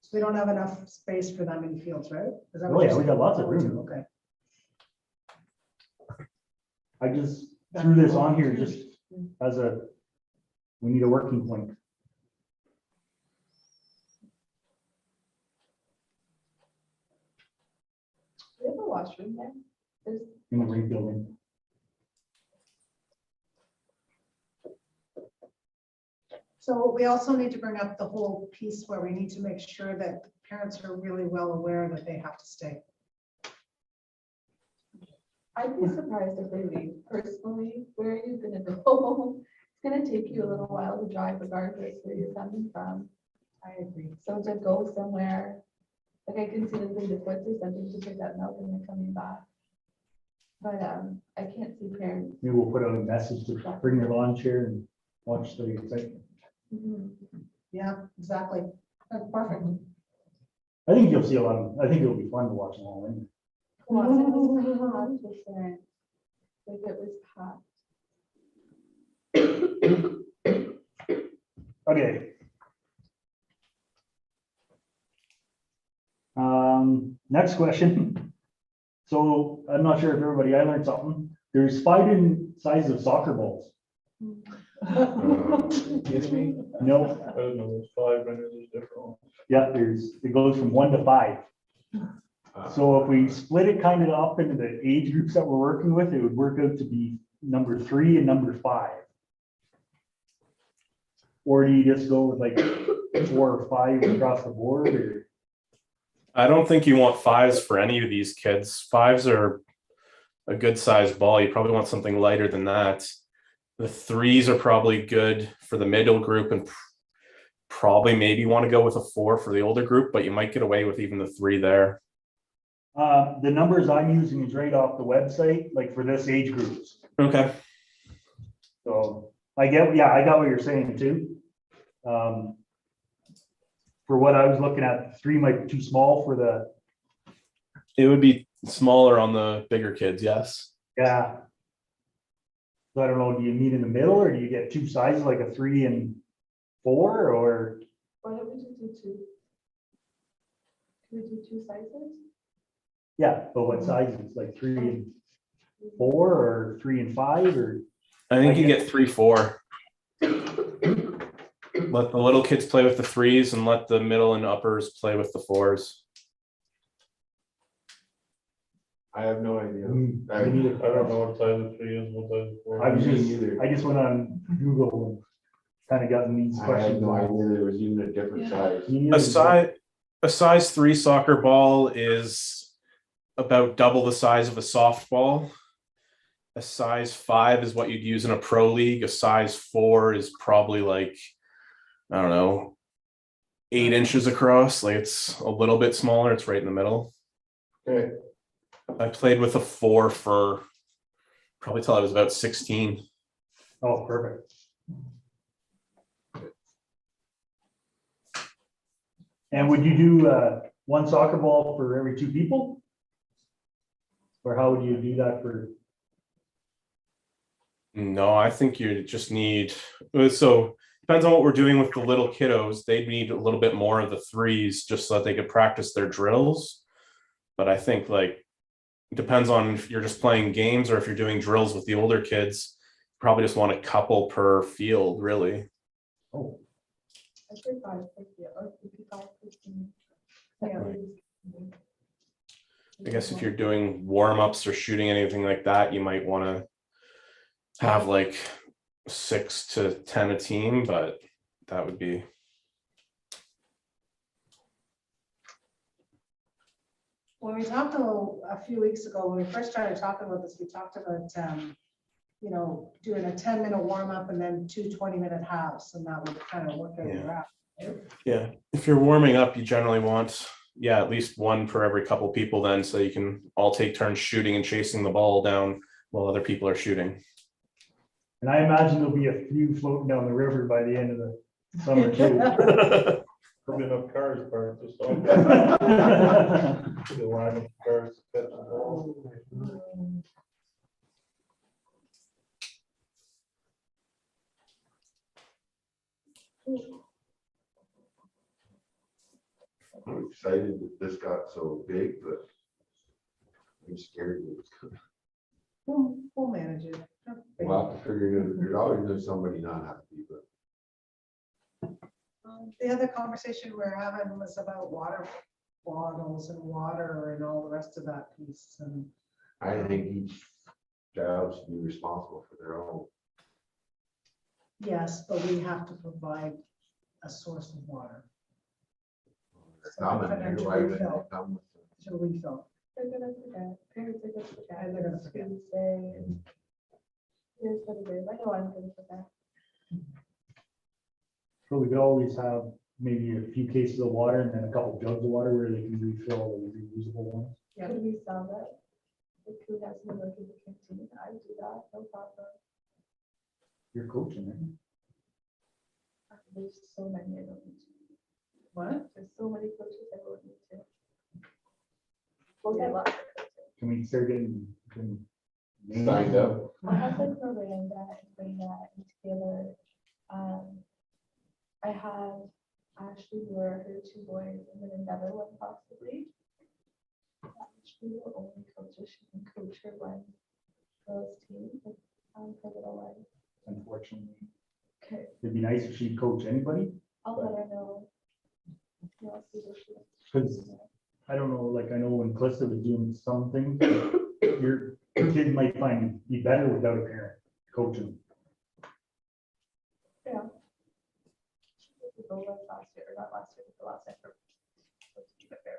so we don't have enough space for them in fields, right? Is that what Oh, you're yeah, we got saying? lots of room. Okay. I just threw this on here just as we need a working point. Do you have a washroom there? There's, In the rink building. So we also need to bring up the whole piece where we need to make sure that parents are really well aware that they have to stay. I'd be surprised if they leave. Personally, where are you gonna go? It's gonna take you a little while to drive regardless where you're coming from. I agree. So to go somewhere, like I can see them in the woods or something to pick that milk and then coming back. But I can't see parents. Maybe we'll put out a message to bring your lawn chair and watch the excitement. Mhm. Yeah, exactly. That's perfect. I think you'll see a lot of, I think it'll be fun to watch them all in. Well, if it was packed with parents, like it was packed. Okay. Next question. So I'm not sure if everybody, I learned something. There's 5 different sizes of soccer balls. Kidding me? No, I don't know, there's 5, I know there's different ones. yeah, it goes from 1 to 5. So if we split it kind of up into the age groups that we're working with, it would work out to be number 3 and number 5. Or do you just go with like 4 or 5 across the board, or? I don't think you want 5s for any of these kids. 5s are a good sized ball. You probably want something lighter than that. The 3s are probably good for the middle group and probably maybe want to go with a 4 for the older group, but you might get away with even the 3 there. The numbers I'm using is right off the website, like for this age groups. Okay. So I got what you're saying too. For what I was looking at, 3 might be too small for the, It would be smaller on the bigger kids, yes. yeah. So I don't know, do you meet in the middle or do you get 2 sizes, like a 3 and 4, or? Why don't we just do 2? Can we do 2 sizes? Yeah, but what sizes, like 3 and 4 or 3 and 5, or? I think you get 3, 4. Let the little kids play with the 3s and let the middle and uppers play with the 4s. I have no idea. Me I neither. I don't know what size the tree is, what size the I board. was Me just, neither. I just went on Google and kind of gotten these I had questions. no idea there was even a different size. Me neither. A size 3 soccer ball is about double the size of a softball. A size 5 is what you'd use in a pro league. A size 4 is probably like, I don't know, 8 inches across. Like it's a little bit smaller. It's right in the middle. Okay, I played with a 4 for probably till I was about 16. Oh, perfect. And would you do one soccer ball for every 2 people? Or how would you do that for? No, I think you just need, so depends on what we're doing with the little kiddos. They'd need a little bit more of the 3s just so that they could practice their drills. But I think like, it depends on if you're just playing games or if you're doing drills with the older kids, probably just want a couple per field, really. Oh, I think 550 or 55. Right. I guess if you're doing warm-ups or shooting anything like that, you might want to have like 6 to 10 a team, but that would be. When we talked a few weeks ago, when we first started talking about this, we talked about, you know, doing a 10-minute warm up and then 2 20-minute halves, and that would kind of work out your out. Yeah, if you're warming up, you generally want, at least 1 per every couple people then, so you can all take turns shooting and chasing the ball down while other people are shooting. and I imagine there'll be a few floating down the river by the end of the summer too. Probably enough cars parked, just all. The line of cars. catch the ball. I'm excited that this got so big, but I'm scared that it's gonna. We'll manage it. We'll have to figure it out. There's always been somebody not happy, but The other conversation we're having was about water bottles and water and all the rest of that piece, and I think each child should be responsible for their own. yes, but we have to provide a source of water Come in there, why wouldn't they come with them? to refill. They're gonna forget, parents are gonna forget. And they're gonna forget. Tuesday, and here's what it is, I know I'm gonna forget. So we could always have maybe a few cases of water and then a couple jugs of water where they can refill the reusable ones. Yeah. Could we sell that? The food has to work in the canteen, I do that, no problem. You're coaching, right? There's so many I don't need to. What? There's so many coaches I don't need to. We'll get lots of coaches. Can we start getting? Signed up. I have like Miranda and Brina and Taylor. I have Ashley Moore, her 2 boys, and then another one possibly. Ashley will only coach if she can coach her one girls team, like, her little one. Unfortunately, Okay, it'd be nice if she'd coach anybody, I'll let her know. Yeah, I'll see what she wants. because I don't know, like I know when Calista was doing something, your kid might be better without a parent coaching. Yeah. We go like last year, or not last year, but the last time. Let's keep it fair.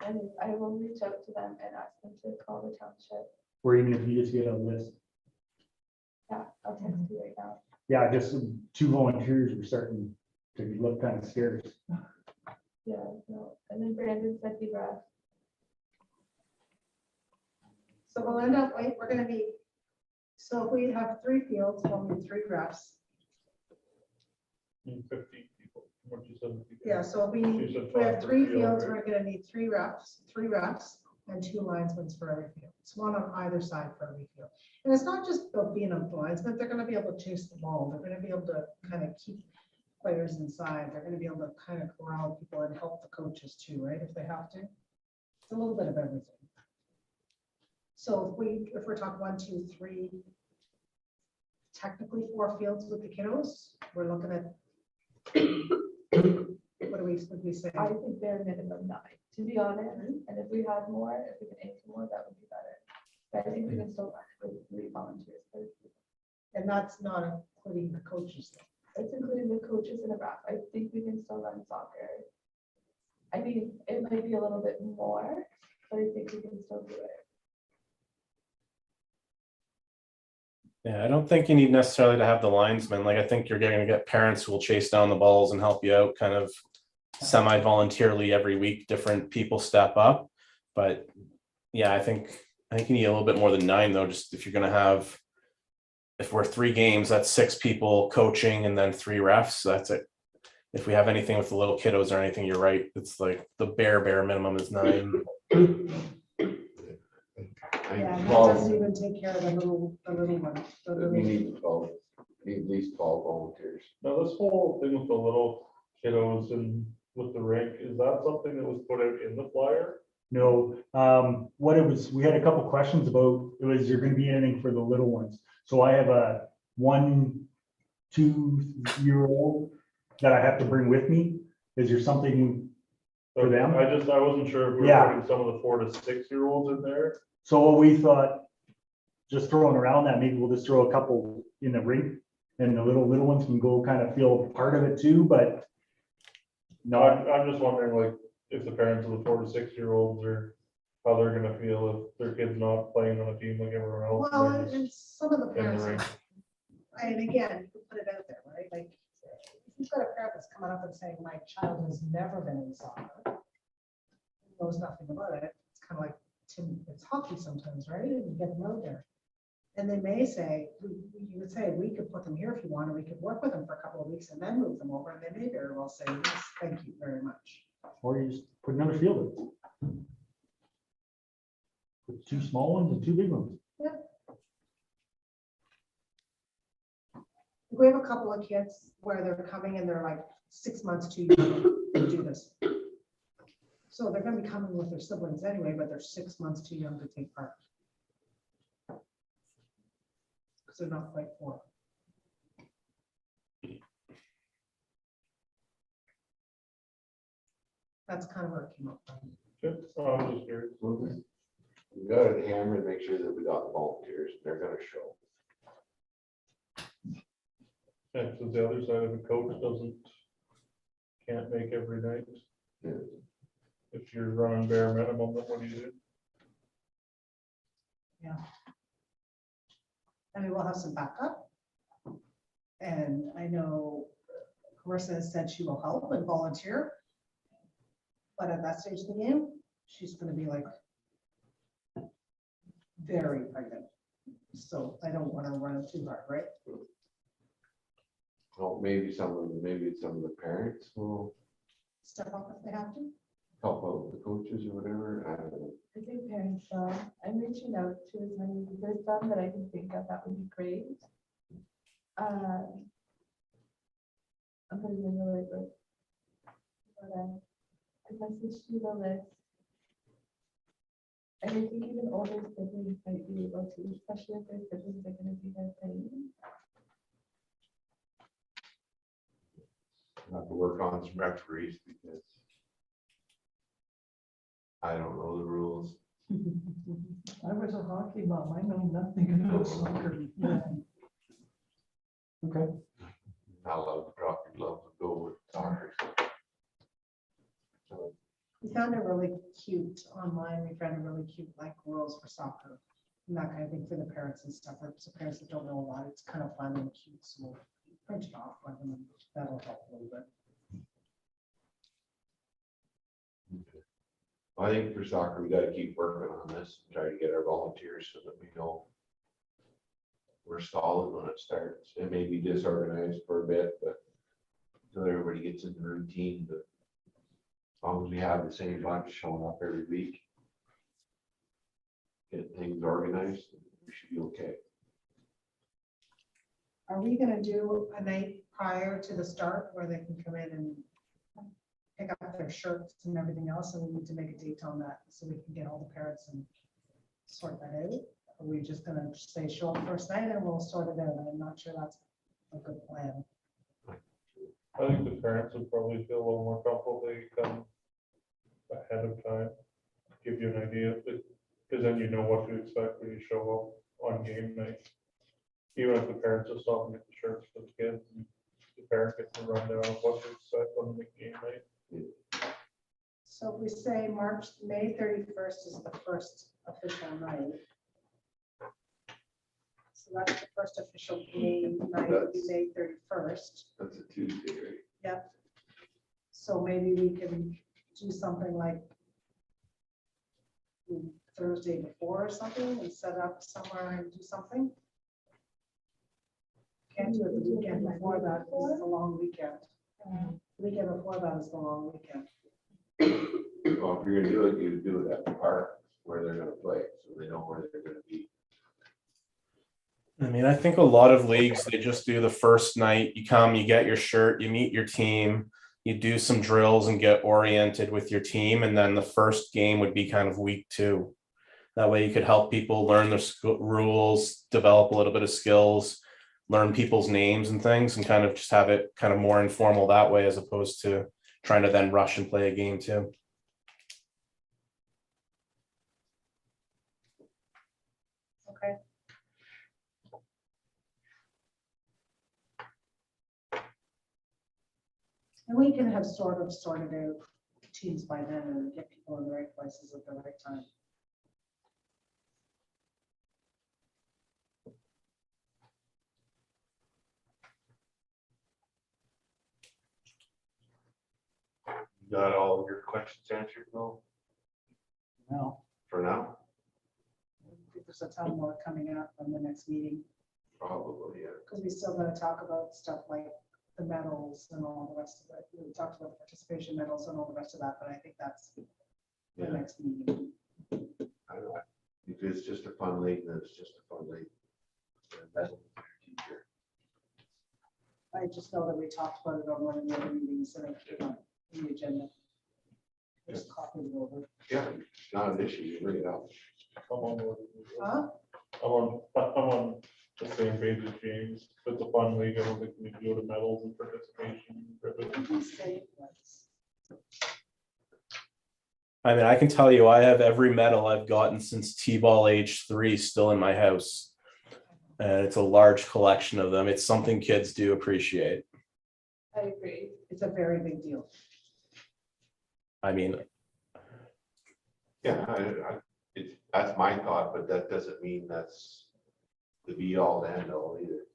And I will reach out to them and ask them to call the township. Or even if you just get a list. Yeah, I'll text you right now. Yeah, just 2 volunteers were starting to look kind of scarce. Yeah, no, and then Brandon said he brought. So we'll end up, we're gonna be, so if we have 3 fields, we'll need 3 refs. 50 people, what you said. Yeah, so You we said have 5 per 3 field, fields, right? we're gonna need 3 refs and 2 linesmen for every field. It's 1 on either side for every field. And it's not just about being a linesman, they're gonna be able to chase the ball, they're gonna be able to kind of keep players inside, they're gonna be able to kind of corral people and help the coaches too, right, if they have to. It's a little bit of everything. So if we're talking 1, 2, 3, technically 4 fields with the kiddos, we're looking at What do we say? I think bare minimum 9, to be honest, and if we had more, if we could aim for more, that would be better. But I think we can still run it with 3 volunteers. And that's not including the coaches. It's including the coaches and a ref. I think we can still run soccer. I mean, it might be a little bit more, but I think we can still do it. Yeah, I don't think you need necessarily to have the linesmen. Like, I think you're going to get parents who will chase down the balls and help you out kind of semi-voluntarily every week. Different people step up. But yeah, I think you need a little bit more than 9 though. Just if you're going to have, if we're 3 games, that's 6 people coaching and then 3 refs. That's it. If we have anything with the little kiddos or anything, you're right. It's like the bare minimum is 9. Yeah, and that Well, doesn't even take care of the little ones. the we little- need 12, need at least 12 volunteers. Now, this whole thing with the little kiddos and with the rink, is that something that was put out in the flyer? No, what it was, we had a couple questions about, it was, there gonna be anything for the little ones? So I have a 1, 2-year-old that I have to bring with me. Is there something for them? I wasn't sure if we were Yeah. putting some of the 4 to 6-year-olds in there. So what we thought, just throwing around that, maybe we'll just throw a couple in the rink and the little ones can go kind of feel part of it too, but No, not, I'm just wondering, like, if the parents of the 4 to 6-year-olds are, how they're gonna feel if their kid's not playing on a team like everyone else. and Well, they're just and some of the in the parents, rink. and again, you can put it out there, right? Like, if you've got a parent that's coming up and saying, my child has never been in soccer, knows nothing about it, it's kind of like, it's hockey sometimes, right? And you get them out there. And they may say, you would say, we could put them here if you want, or we could work with them for a couple of weeks and then move them over, and they may very well say, yes, thank you very much. or you just put another field in. Put 2 small ones and 2 big ones. We have a couple of kids where they're coming and they're like 6 months too young to do this. So they're gonna be coming with their siblings anyway, but they're 6 months too young to take part. Because they're not quite 4. That's kind of where it came up from. Yeah, so I'm just curious. We gotta hammer and make sure that we got volunteers. They're gonna show. Yeah, so the other side of the coach can't make every night. Yeah. If you're running bare minimum, then what do you do? I mean, we'll have some backup. And I know Carissa has said she will help and volunteer. But at that stage of the game, she's gonna be like very pregnant. So I don't want to run it too hard, right? Well, maybe some of the parents will Step up if they have to. help out with the coaches or whatever. I don't know. I think parents, I'm reaching out to as many, there's some that I can think of that would be great. I'm putting in the right word. But I messaged you the list. And I think even older siblings might be able to, especially if their siblings are gonna be there playing. Have to work on some referees because I don't know the rules. I was a hockey mom. I know nothing about soccer. Okay. Not allowed to drop your gloves and go with soccer. So, We found a really cute online, we found a really cute like rules for soccer. And that kind of thing for the parents and stuff, or so parents that don't know a lot, it's kind of fun and cute, so we'll print it off for them, and that'll help a little bit. I think for soccer, we gotta keep working on this, try to get our volunteers so that we know we're solid when it starts. It may be disorganized for a bit, but until everybody gets in the routine, but as long as we have the same bunch showing up every week, get things organized, we should be okay. Are we gonna do a night prior to the start where they can come in and pick up their shirts and everything else, and we need to make a date on that so we can get all the parents and sort that out? Are we just gonna say show up first night and we'll sort it out? I'm not sure that's a good plan. I think the parents would probably feel a little more comfortable if they come ahead of time, give you an idea, because then you know what to expect when you show up on game night. Even if the parents just stop and get the shirts for the kids, and the parent gets a rundown of what to expect on the game night. So if we say May 31st is the first official night. So that's the first official game night, would be May 31st. That's a Tuesday, right? Yep. So maybe we can do something like Thursday before or something and set up somewhere and do something. Can't do it the weekend before that, because it's a long weekend. The weekend before that is the long weekend. Well, if you're gonna do it, you do it at the park where they're gonna play, so they know where they're gonna be. I mean, I think a lot of leagues, they just do the first night, you come, you get your shirt, you meet your team, you do some drills and get oriented with your team, and then the first game would be kind of week 2. That way you could help people learn the rules, develop a little bit of skills, learn people's names and things, and kind of just have it kind of more informal that way, as opposed to trying to then rush and play a game too. Okay. And we can have sorted out teams by then and get people in the right places at the right time. You got all of your questions answered, Bill, No. for now? I think there's a ton more coming up on the next meeting, Probably, yeah. because we still gotta talk about stuff like the medals and all the rest of it. We talked about the participation medals and all the rest of that, but I think that's the Yeah. next meeting. I don't know. If it's just a fun league, then it's just a fun league. And that's their teacher. I just know that we talked about it on one of the other meetings and on the agenda. Just copy it over. Yeah, it's not an issue, you bring it up. I'm on, Huh? I'm on the same page as James. If it's a fun league, I don't think we need to go to medals and participation ribbons. I mean, I can tell you, I have every medal I've gotten since T-ball age 3 still in my house. And it's a large collection of them. It's something kids do appreciate. I agree. It's a very big deal. I mean, Yeah, that's my thought, but that doesn't mean that's the be all and end all either.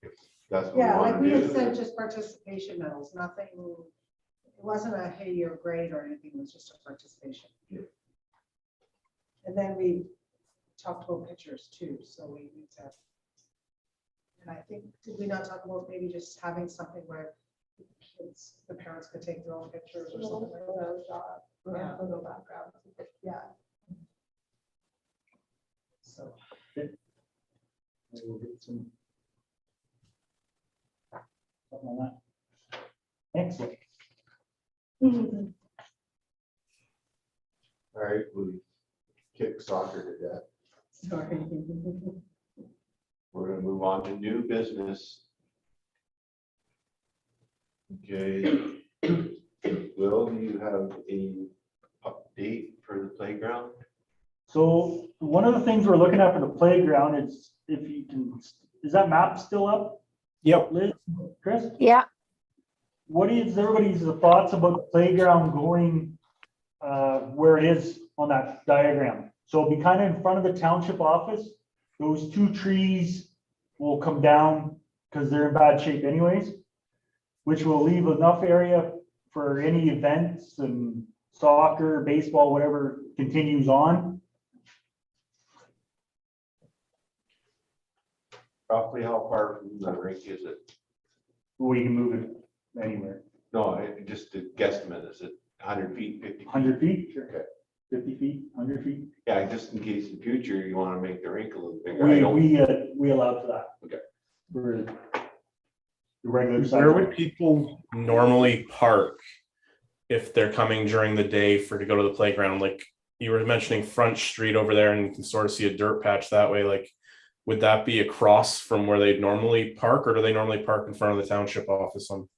If that's what we Yeah, like want we to had do. said, just participation medals, nothing, it wasn't a hey, you're great or anything, it was just a participation. Yeah. And then we talked about pictures too, so we need to. And I think, did we not talk about maybe just having something where the kids, the parents could take their own pictures or something like that? Yeah. Photo background. Yeah. So, We'll get some. Something on that. Excellent. All right, we kick soccer to death. sorry. We're gonna move on to new business. Okay. Will, do you have a update for the playground? So one of the things we're looking at for the playground is if you can, is that map still up, yep. Liz, Chris? Yeah, What is everybody's thoughts about the playground going where it is on that diagram? So it'll be kind of in front of the township office. Those 2 trees will come down because they're in bad shape anyways, which will leave enough area for any events and soccer, baseball, whatever continues on. Roughly how far from the rink is it? We can move it anywhere. No, just a guesstimate, is it 100 feet, 50 feet? 100 feet? Sure. Okay. 50 feet, 100 feet? Yeah, just in case in future you want to make the rink a little bigger. I don't- We allow for that. Okay. For the regular size. Where would people normally park if they're coming during the day to go to the playground? Like you were mentioning Front Street over there, and you can sort of see a dirt patch that way. Like, would that be across from where they normally park, or do they normally park in front of the township office on?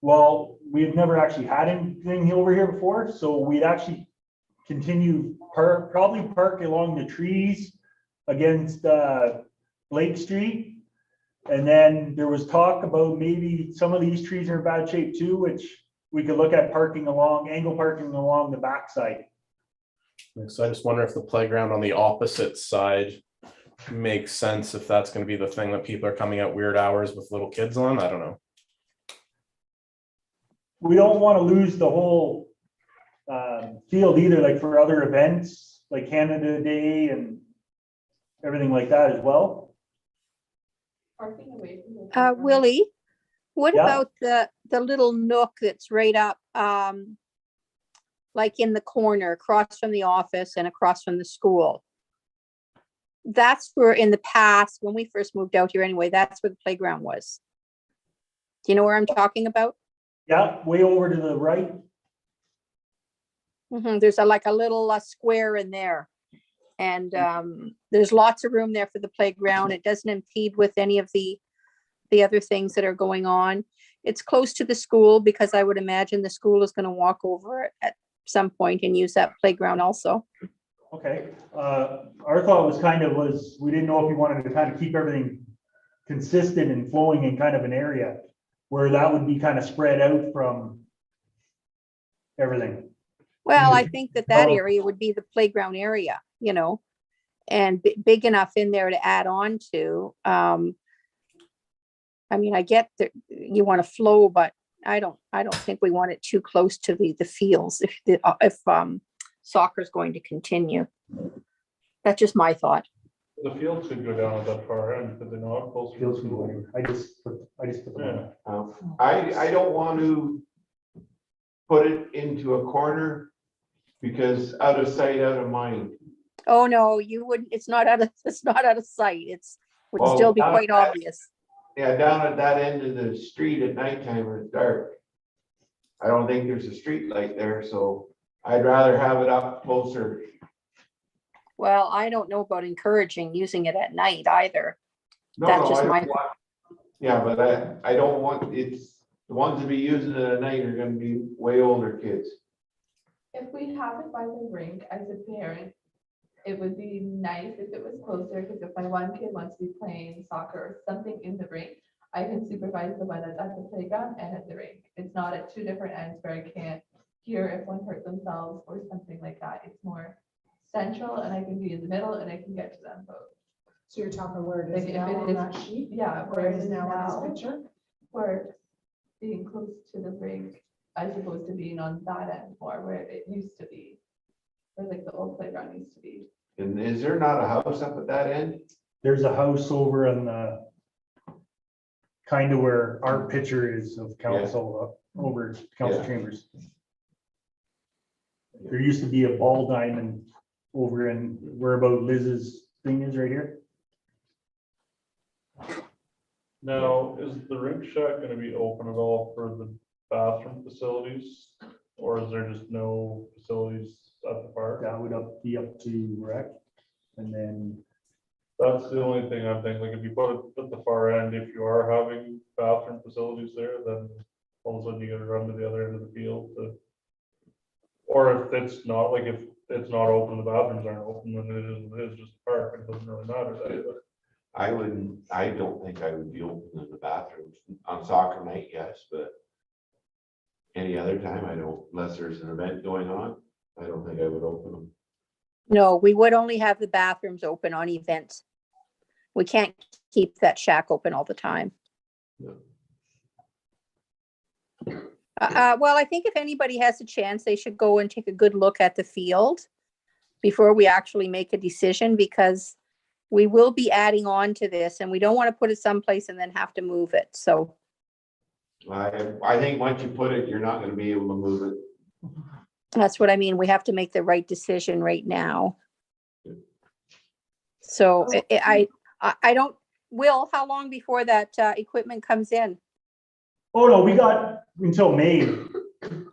Well, we've never actually had anything over here before, so we'd actually continue, probably park along the trees against Lake Street. And then there was talk about maybe some of these trees are in bad shape too, which we could look at angle parking along the backside. So I just wonder if the playground on the opposite side makes sense, if that's gonna be the thing that people are coming at weird hours with little kids on, I don't know. We don't want to lose the whole field either, like for other events, like Canada Day and everything like that as well. Parking away from the playground. Willie, what Yeah. about the little nook that's right up, like in the corner, across from the office and across from the school? That's where in the past, when we first moved out here anyway, that's where the playground was. Do you know where I'm talking about? Yeah, way over to the right. There's like a little square in there. And there's lots of room there for the playground. It doesn't impede with any of the other things that are going on. It's close to the school because I would imagine the school is going to walk over it at some point and use that playground also. Okay, our thought was we didn't know if we wanted to kind of keep everything consistent and flowing in kind of an area where that would be kind of spread out from everything. Well, I think that area would be the playground area, and big enough in there to add on to. I mean, I get that you want to flow, but I don't think we want it too close to the fields if soccer is going to continue. That's just my thought. The fields could go down at that far end, because they're not close to the Feels school. good. I just put them on. I don't want to put it into a corner because out of sight, out of mind. Oh, no, you wouldn't, it's not out of sight. Would Well, still be down quite at that- obvious. Yeah, down at that end of the street at nighttime when it's dark. I don't think there's a street light there, so I'd rather have it up closer. Well, I don't know about encouraging using it at night either. No, That's no, just I my- don't want, yeah, but I don't want, the ones to be using it at night are gonna be way older kids. If we have it by the rink as a parent, it would be nice if it was closer, because if my one kid wants to be playing soccer or something in the rink, I can supervise the one that's at the playground and at the rink. It's not at two different ends where I can't hear if one hurt themselves or something like that. It's more central, and I can be in the middle and I can get to them both. So you're talking where it Like is if now it on is- that sheet, Yeah, where it is now on this picture? Where being close to the rink as opposed to being on that end more where it used to be. Where like the old playground used to be. And is there not a house up at that end? There's a house over on the kind of where our picture is of council, over council Yeah. chambers. There used to be a ball diamond over in where about Liz's thing is right here. Now, is the rink shack gonna be open at all for the bathroom facilities? Or is there just no facilities at the park? That would be up to rec. And then, That's the only thing I'm thinking, like if you put it at the far end, if you are having bathroom facilities there, then all of a sudden you gotta run to the other end of the field to. Or if it's not, like if it's not open, the bathrooms aren't open, then it is just a park, it doesn't really matter. I don't think I would be opening the bathrooms on soccer night, yes, but any other time, I don't, unless there's an event going on, I don't think I would open them. No, we would only have the bathrooms open on events. We can't keep that shack open all the time. No. Well, I think if anybody has a chance, they should go and take a good look at the field before we actually make a decision, because we will be adding on to this and we don't want to put it someplace and then have to move it. So I think once you put it, you're not gonna be able to move it. that's what I mean. We have to make the right decision right now. So I don't, Will, how long before that equipment comes in? oh no, we got until May.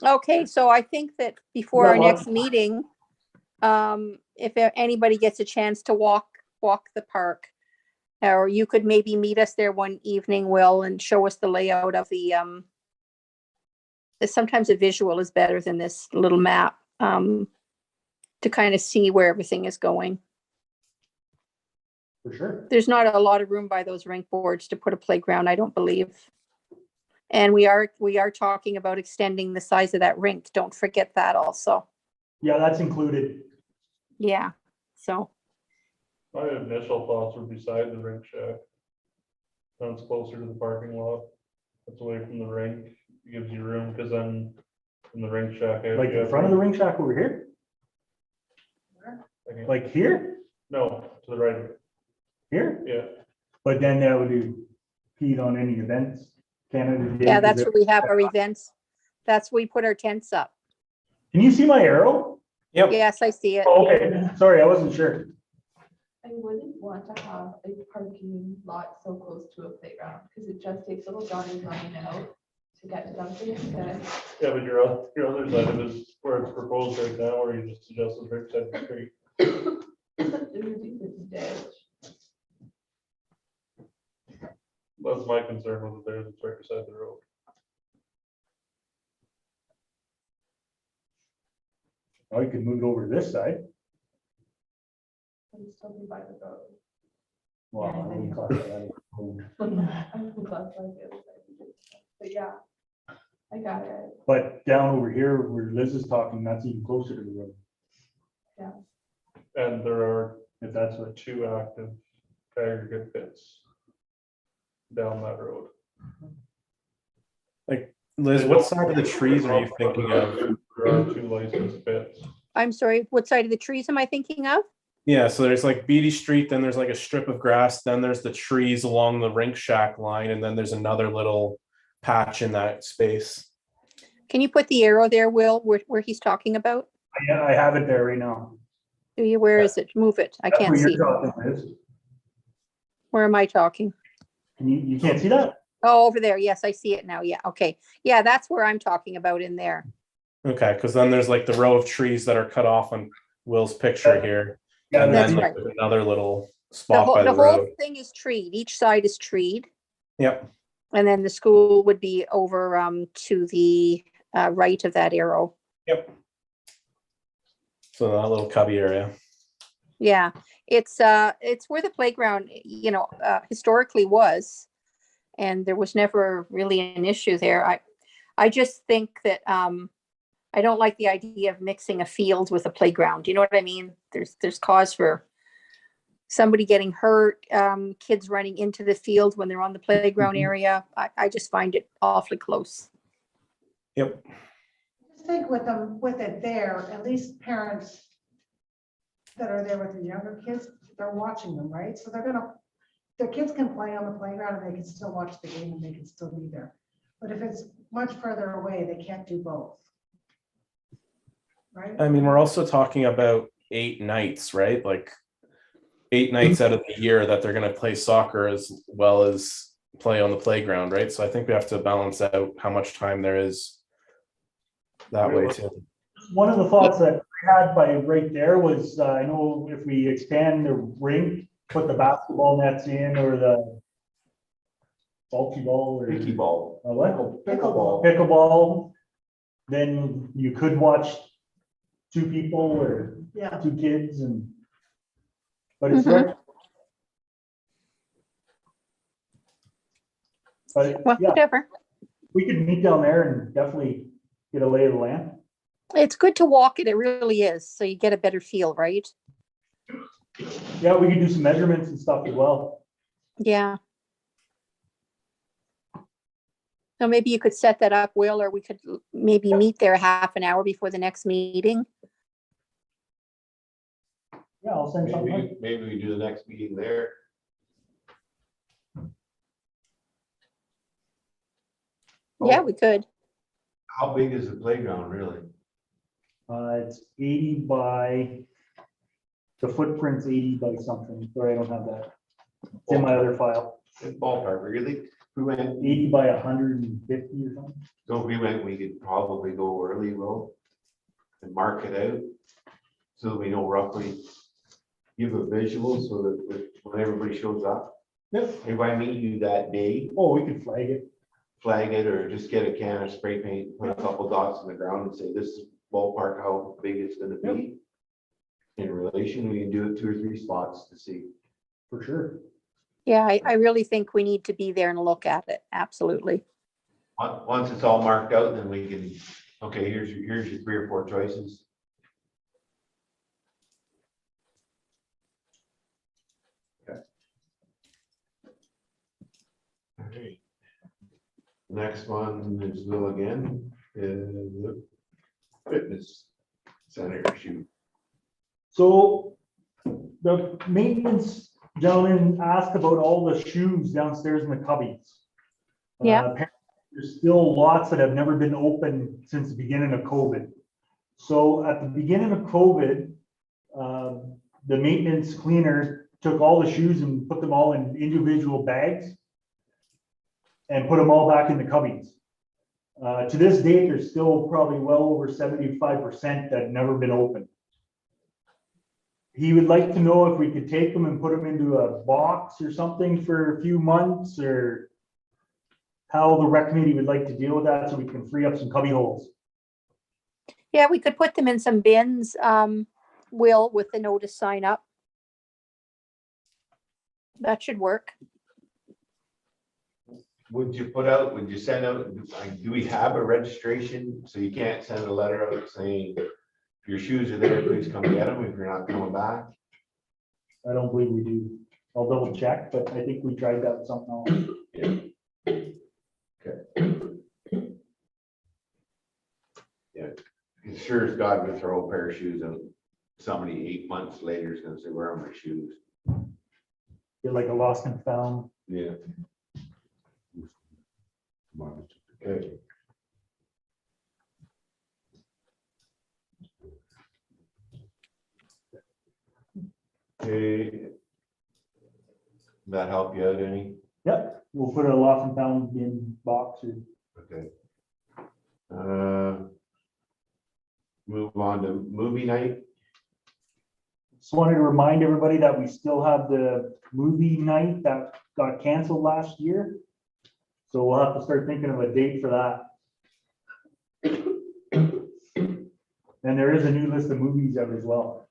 Okay, so I think that before Yeah, our well- next meeting, if anybody gets a chance to walk the park, Or you could maybe meet us there one evening, Will, and show us the layout of the, sometimes a visual is better than this little map, to kind of see where everything is going. For sure. There's not a lot of room by those rink boards to put a playground, I don't believe. And we are talking about extending the size of that rink. Don't forget that also. Yeah, that's included. Yeah, so, My initial thoughts were beside the rink shack. That's closer to the parking lot. That's away from the rink, gives you room, because then from the rink shack. Like in front of the rink shack over here, like here, No, to the right of it, here, yeah. but then that would impede on any events Canada Day. yeah, that's where we have our events. That's where we put our tents up. Can you see my arrow? Yep. Yes, I see it. Oh, okay, sorry, I wasn't sure. I wouldn't want to have a parking lot so close to a playground, because it just takes little Johnny running out to get to something instead. Yeah, but your other side of it is where it's proposed right now, where you just adjust the rink side of the street. It would be the ditch. That's my concern with it there, it's right beside the road. Or you could move it over to this side. And still be by the road. Well, I wouldn't classify that as road. I would love to like the other side. But yeah, I got it. But down over here where Liz is talking, that's even closer to the road, And there are if that's what. 2 active aggregate pits down that road. Liz, what side of the trees are you thinking of? There are 2 licensed pits. I'm sorry, what side of the trees am I thinking of? Yeah, so there's like Beatty Street, then there's like a strip of grass, then there's the trees along the rink shack line, and then there's another little patch in that space. Can you put the arrow there, Will, where he's talking about? Yeah, I have it there right now. Do you, where is it? Move it. I That's can't where you're see. talking, Liz. Where am I talking? Can you can't see that? Oh, over there. Yes, I see it now. Yeah, okay. Yeah, that's where I'm talking about in there. Okay, because then there's like the row of trees that are cut off on Will's picture here. Yeah, And that's then right. there's another little The spot by whole, the the whole road. thing is treed. Each side is treed. Yep. And then the school would be over to the right of that arrow. Yep. So that little cubby area. Yeah, it's where the playground, historically was. And there was never really an issue there. I just think that I don't like the idea of mixing a field with a playground. You know what I mean? There's cause for somebody getting hurt, kids running into the field when they're on the playground area. I just find it awfully close. Yep. I just think with it there, at least parents that are there with their younger kids, they're watching them, right? So their kids can play on the playground and they can still watch the game and they can still be there. But if it's much further away, they can't do both. Right? I mean, we're also talking about 8 nights, right? Like 8 nights out of the year that they're going to play soccer as well as play on the playground, right? So I think we have to balance out how much time there is that way too. One of the thoughts that I had by right there was, I know if we expand the rink, put the basketball nets in or the bulky ball or Picky ball. what? Pickleball. Pickleball, then you could watch 2 people or Yeah. 2 kids but it's Mhm. right. But Well, yeah, whatever. we could meet down there and definitely get a lay of the land. It's good to walk it. It really is. So you get a better feel, right? Yeah, we could do some measurements and stuff as well. Yeah. So maybe you could set that up, Will, or we could maybe meet there half an hour before the next meeting. Yeah, I'll send something. Maybe we do the next meeting there. Yeah, Oh, we could. How big is the playground really? It's 80 by, the footprint's 80 by something. Sorry, I don't have that. It's in my other file. Ballpark, really? We went, 80 by 150 or something. so if we went, we could probably go early, Will, and mark it out. So that we know roughly, give a visual so that when everybody shows up. Yep. If I meet you that day, Oh, we could flag it. flag it or just get a can of spray paint, put a couple dots in the ground and say, this is ballpark how big it's gonna be. In relation, we can do it 2 or 3 spots to see. For sure. Yeah, I really think we need to be there and look at it. Absolutely. Once it's all marked out, then we can, okay, here's your 3 or 4 choices. Okay. All right. Next one is Will again, is the fitness center shoot. So the maintenance gentleman asked about all the shoes downstairs in the cubbies. Yeah. Apparently there's still lots that have never been opened since the beginning of COVID. So at the beginning of COVID, the maintenance cleaner took all the shoes and put them all in individual bags and put them all back in the cubbies. To this date, there's still probably well over 75% that have never been opened. He would like to know if we could take them and put them into a box or something for a few months, or how the rec committee would like to deal with that so we can free up some cubby holes. Yeah, we could put them in some bins, Will, with the notice sign up. That should work. Would you send out, like, do we have a registration? So you can't send a letter out saying, if your shoes are there, please come get them if you're not coming back? I don't believe we do. I'll double check, but I think we tried that with something else. Yeah. Okay. Yeah, it's sure as God would throw a pair of shoes out. Somebody 8 months later is gonna say, where are my shoes? Get like a lost and found. Yeah. Okay. Okay. That help you out any? Yep, we'll put a lost and found in box or. Okay. Move on to movie night. Just wanted to remind everybody that we still have the movie night that got canceled last year. So we'll have to start thinking of a date for that. And there is a new list of movies out as well.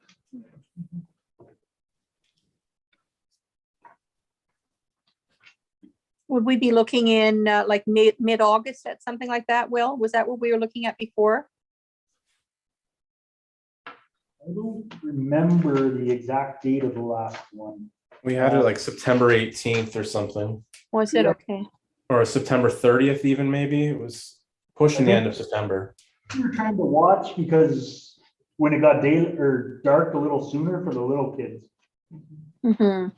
Would we be looking in like mid-August at something like that, Will? Was that what we were looking at before? I don't remember the exact date of the last one. We had it like September 18th or something, Was it? Yeah. Okay. or September 30th even, maybe. It was pushing the end of September. We were trying to watch because when it got day or dark a little sooner for the little kids. Mm-hmm.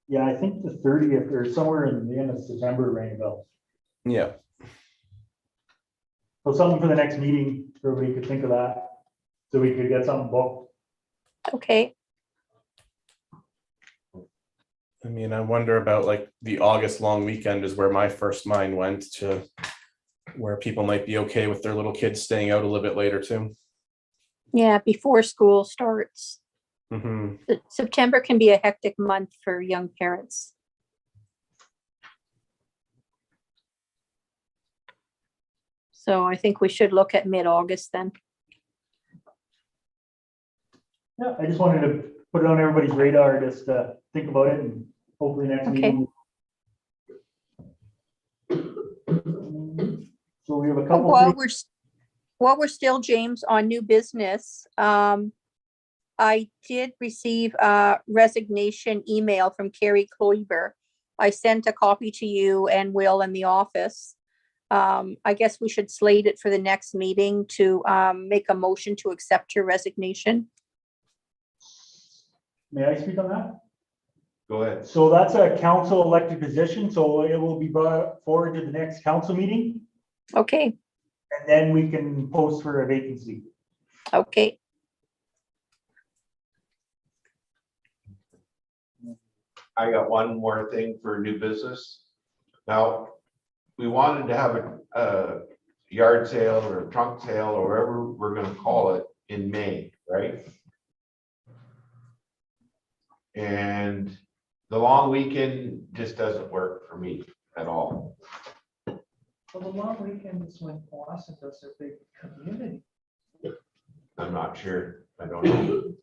Yeah, I think the 30th or somewhere in the end of September rang a bell. Yeah. So something for the next meeting, everybody could think of that, so we could get something booked. Okay. I mean, I wonder about like the August long weekend is where my first mind went to, where people might be okay with their little kids staying out a little bit later too. Yeah, before school starts. Hmm. September can be a hectic month for young parents. So I think we should look at mid-August then. Yeah, I just wanted to put it on everybody's radar, just to think about it, and hopefully next Okay. meeting. So we have a couple. While we're still, James, on new business, I did receive a resignation email from Carrie Kloiber. I sent a copy to you and Will in the office. I guess we should slate it for the next meeting to make a motion to accept her resignation. May I speak on that? Go ahead. So that's a council elected position, so it will be brought forward to the next council meeting, Okay, and then we can post for a vacancy. okay. I got one more thing for new business. Now, we wanted to have a yard sale or a trunk sale or whatever we're gonna call it in May, right? And the long weekend just doesn't work for me at all. Well, the long weekend is when Boston does their big community. I'm not sure. I don't know.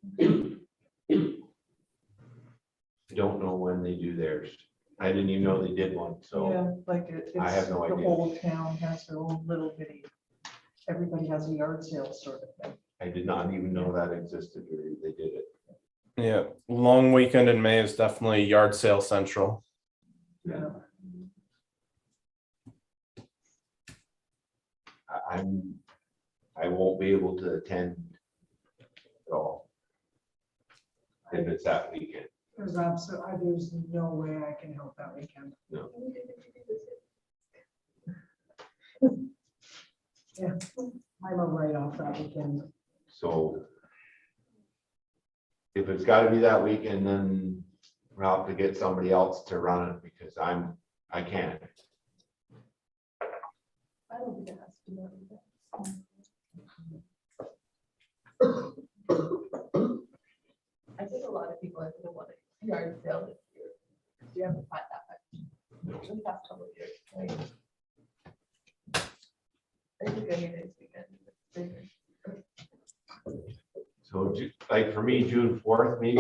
I don't know when they do theirs. I didn't even know they did one, so Yeah, like it's, I have no the idea. whole town has their own little bitty, everybody has a yard sale sort of thing. I did not even know that existed or they did it. Yeah, long weekend in May is definitely yard sale central. Yeah. I won't be able to attend at all. If it's that weekend. There's absolutely, there's no way I can help that weekend. No. Yeah, I'm a write-off that weekend. So if it's gotta be that weekend, then we'll have to get somebody else to run it because I can't. I don't think it has to be that way. I think a lot of people are gonna want a yard sale this year. You haven't had that much in the past couple of years, right? I think I need this weekend. So like for me, June 4th, maybe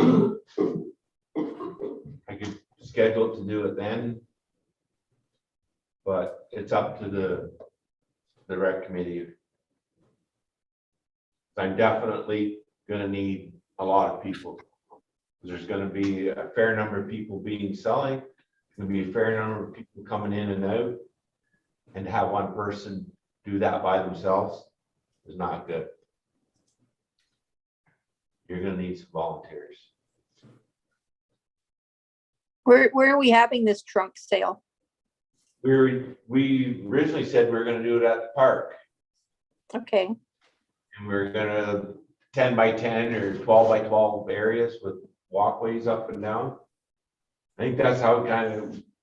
I could schedule to do it then. But it's up to the rec committee. I'm definitely gonna need a lot of people. There's gonna be a fair number of people being selling, there's gonna be a fair number of people coming in and out. And to have one person do that by themselves is not good. You're gonna need some volunteers. Where are we having this trunk sale? We originally said we were gonna do it at the park. Okay, And we're gonna 10 by 10 or 12 by 12 areas with walkways up and down. I think that's how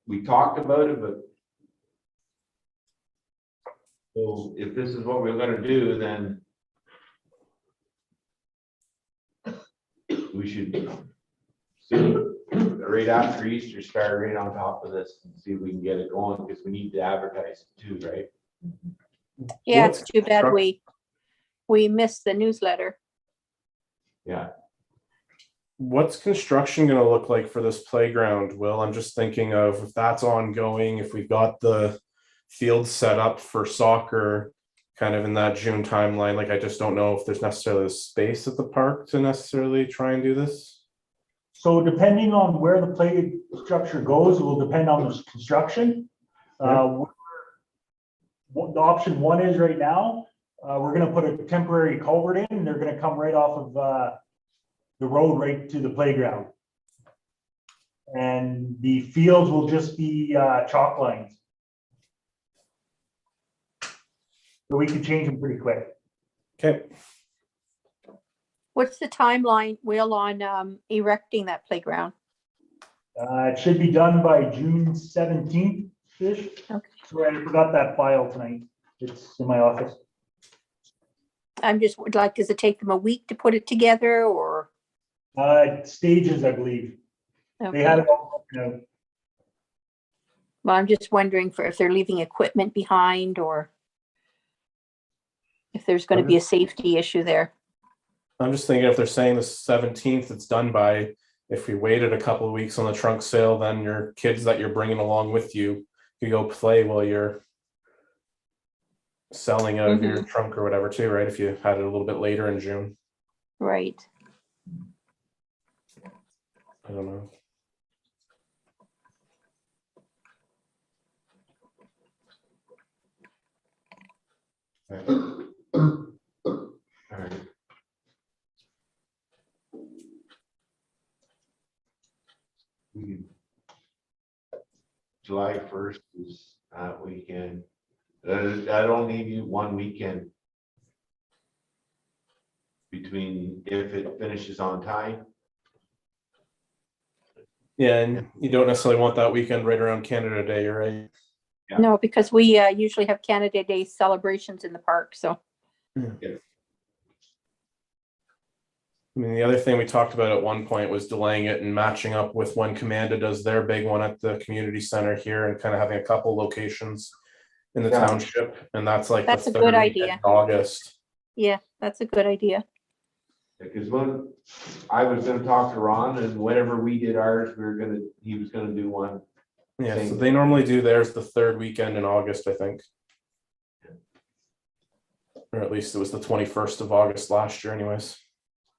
we talked about it, but. So if this is what we're gonna do, then. We should soon, right after Easter, start right on top of this and see if we can get it going, because we need to advertise it too, right? yeah, What's it's too bad construct- we missed the newsletter. Yeah, What's construction gonna look like for this playground, Will? I'm just thinking of if that's ongoing, if we've got the field set up for soccer kind of in that June timeline, like I just don't know if there's necessarily the space at the park to necessarily try and do this. So depending on where the play structure goes, it will depend on the construction. What the option one is right now, we're gonna put a temporary culvert in, and they're gonna come right off of the road right to the playground. And the fields will just be chalk lines. So we can change them pretty quick. Okay, What's the timeline, Will, on erecting that playground? It should be done by June 17th-ish. Okay. Sorry, I forgot that file tonight. It's in my office. I'm just like, does it take them a week to put it together or? Stages, I believe. They Okay. had it all, you know. Well, I'm just wondering if they're leaving equipment behind or if there's going to be a safety issue there. I'm just thinking if they're saying the 17th, it's done by, if we waited a couple of weeks on the trunk sale, then your kids that you're bringing along with you could go play while you're selling out of your trunk or whatever too, right? If you had it a little bit later in June. Right. I don't know. all right. July 1st is that weekend. That'll only leave you one weekend between if it finishes on time. Yeah, and you don't necessarily want that weekend right around Canada Day, you're right? Yeah. No, because we usually have Canada Day celebrations in the park, so. I mean, the other thing we talked about at one point was delaying it and matching up with when Commanda does their big one at the community center here and kind of having a couple locations in the Yeah. township, and that's like the That's a third good weekend idea. in August. Yeah, that's a good idea. Because when I was gonna talk to Ron, and whenever we did ours, he was gonna do one. Yeah, so Same. they normally do theirs the third weekend in August, I think. Or at least it was the 21st of August last year anyways.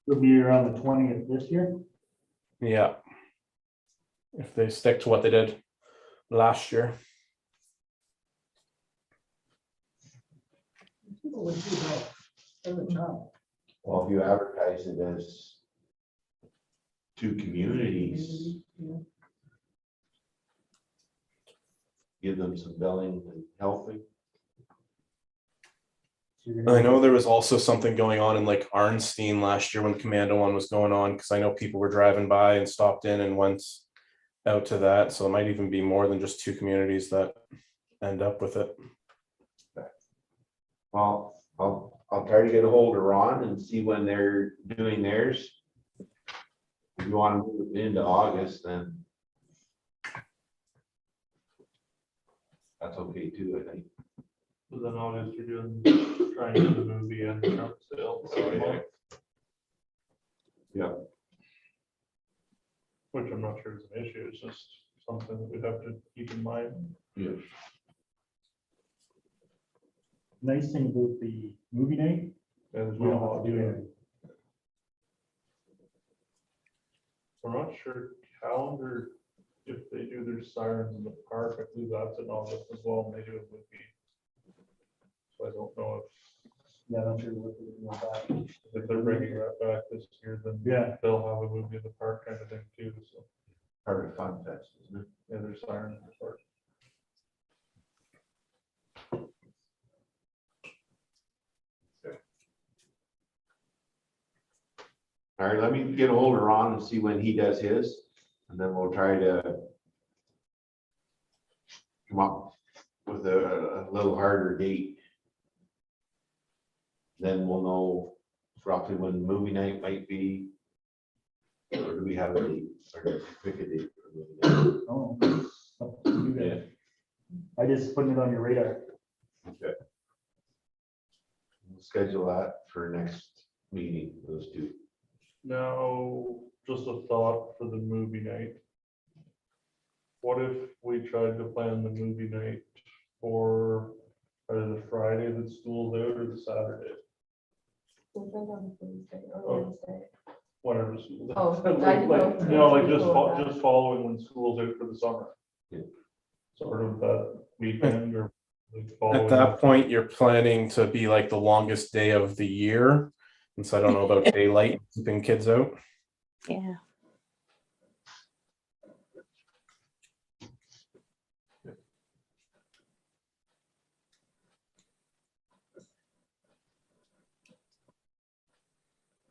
It'll be around the 20th this year. Yeah. If they stick to what they did last year. People would do that. Does a job. Well, if you advertise it as two communities, Yeah. give them some billing and helping. So you're gonna- I know there was also something going on in like Arnstein last year when Commando one was going on, because I know people were driving by and stopped in and went out to that. So it might even be more than just two communities that end up with it. Well, I'll try to get a hold of Ron and see when they're doing theirs. If you want to move it into August, then that's okay too, I think. But then August, you're doing, trying to do the movie and the truck sale. So, Yeah. which I'm not sure is an issue, it's just something that we have to keep in mind. Yeah. Nice thing about the movie night, And there's we no don't have to do holiday. anything. I'm not sure calendar, if they do their sirens in the park, I believe that's in August as well, and they do a movie. So I don't know Yeah, I'm not sure what they're doing with that. if they're bringing that back this year, then Yeah. they'll have a movie in the park kind of thing too, so, Part of Fun Fest, isn't it? yeah, there's sirens in the park. All right, let me get a hold of Ron and see when he does his, and then we'll try to come up with a little harder date. Then we'll know roughly when movie night might be. Or do we have a date, or do we pick a date for movie night? Oh, up to you guys. Yeah, I just putting it on your radar. okay. We'll schedule that for next meeting, those two. Now, just a thought for the movie night. What if we tried to plan the movie night for either the Friday that school's out or the Saturday, Was that on Thursday or Oh. Wednesday? whenever school's Oh, out? I didn't know Like, if no, like Thursday just, was that. just following when school's out for the summer. Yeah. Sort of that weekend or. like At following that point, you're planning to be like the longest day of the year. And so I don't know about daylight, keeping kids out. Yeah.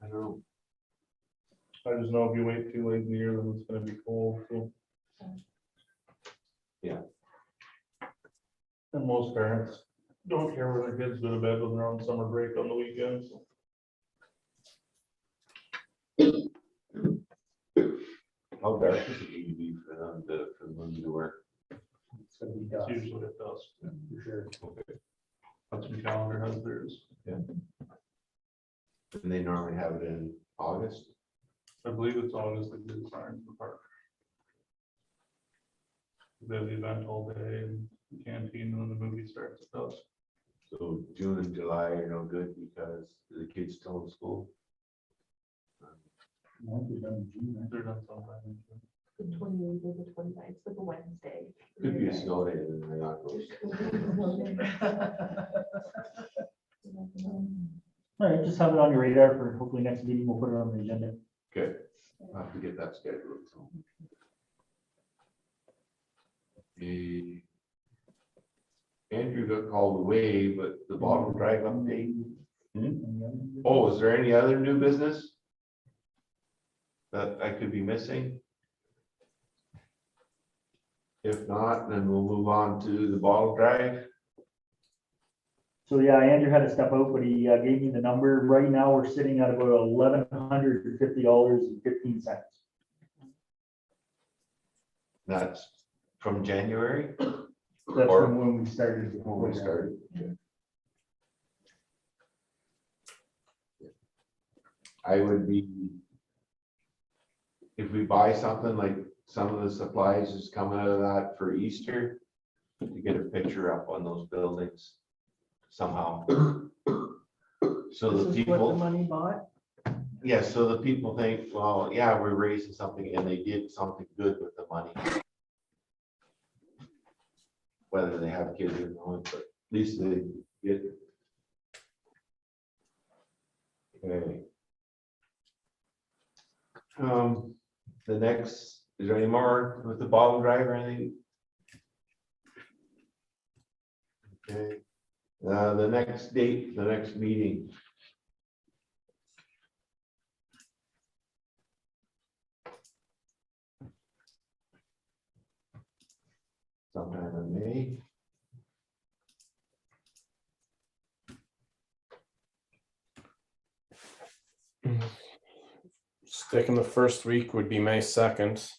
I don't know. I just know if you wait too late in the year, then it's gonna be cold, so. Yeah. And most parents don't care where their kids go to bed when they're on summer break on the weekends. How dark is it gonna be for them for the movie to work? It's gonna be It's dusk, usually it does. for sure. Okay. Hudson calendar has theirs. And they normally have it in August? I believe it's August, like the signs in the park. They have the event all day and canteen, and then the movie starts at dusk. So June and July are no good because the kids still in school. Might be done in June, right? They're done sometime in June. The 28th or the 29th, it's like a Wednesday. Could be a snow day and they're not going. All right, just have it on your radar for hopefully next meeting, we'll put it on the agenda. Okay, I'll have to get that scheduled, so. Andrew got called away, but the bottle drive update. Oh, is there any other new business that I could be missing? If not, then we'll move on to the bottle drive. So yeah, Andrew had to step out, but he gave me the number. Right now, we're sitting at about $1,150.15. That's from January That's Or- from when we started. the when we program. started. I would be, if we buy something like some of the supplies is coming out of that for Easter, to get a picture up on those buildings somehow. So This the is what the people, money bought. yeah, so the people think, well, yeah, we're raising something and they did something good with the money. Whether they have kids or not, but at least they get. Okay. The next, is there any more with the bottle drive or anything? Okay, the next date, the next meeting. Sometime in May. Sticking the first week would be May 2nd.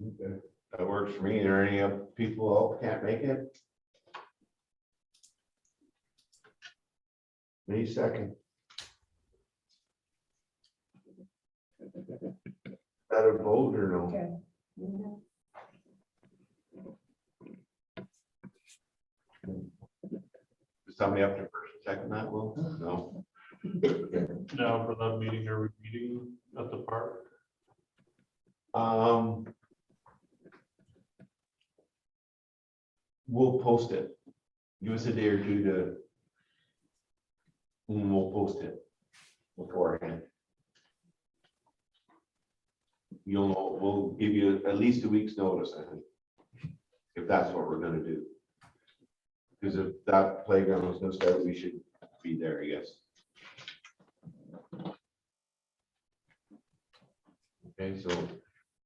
Okay, that works for me. Are there any people who can't make it? May 2nd. That a vote or no? Okay. Does somebody up to first, second that will? No. Now for that meeting, are we meeting at the park? We'll post it. Give us a day or two to. We'll post it beforehand. You'll know, we'll give you at least a week's notice, I think. If that's what we're gonna do. Because if that playground was gonna start, we should be there, I guess. Okay, so,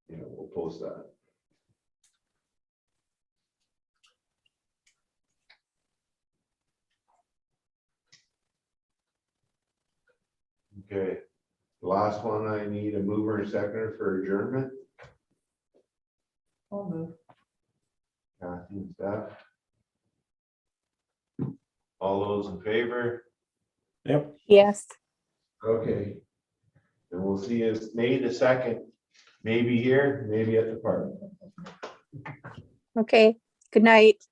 yeah, we'll post that. Okay, last one, I need a mover and seconder for adjournment. I'll move. Kathy and Steph. All those in favor? Yep. Yes. Okay. And we'll see you May the 2nd, maybe here, maybe at the park. Okay. Good night.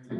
Thank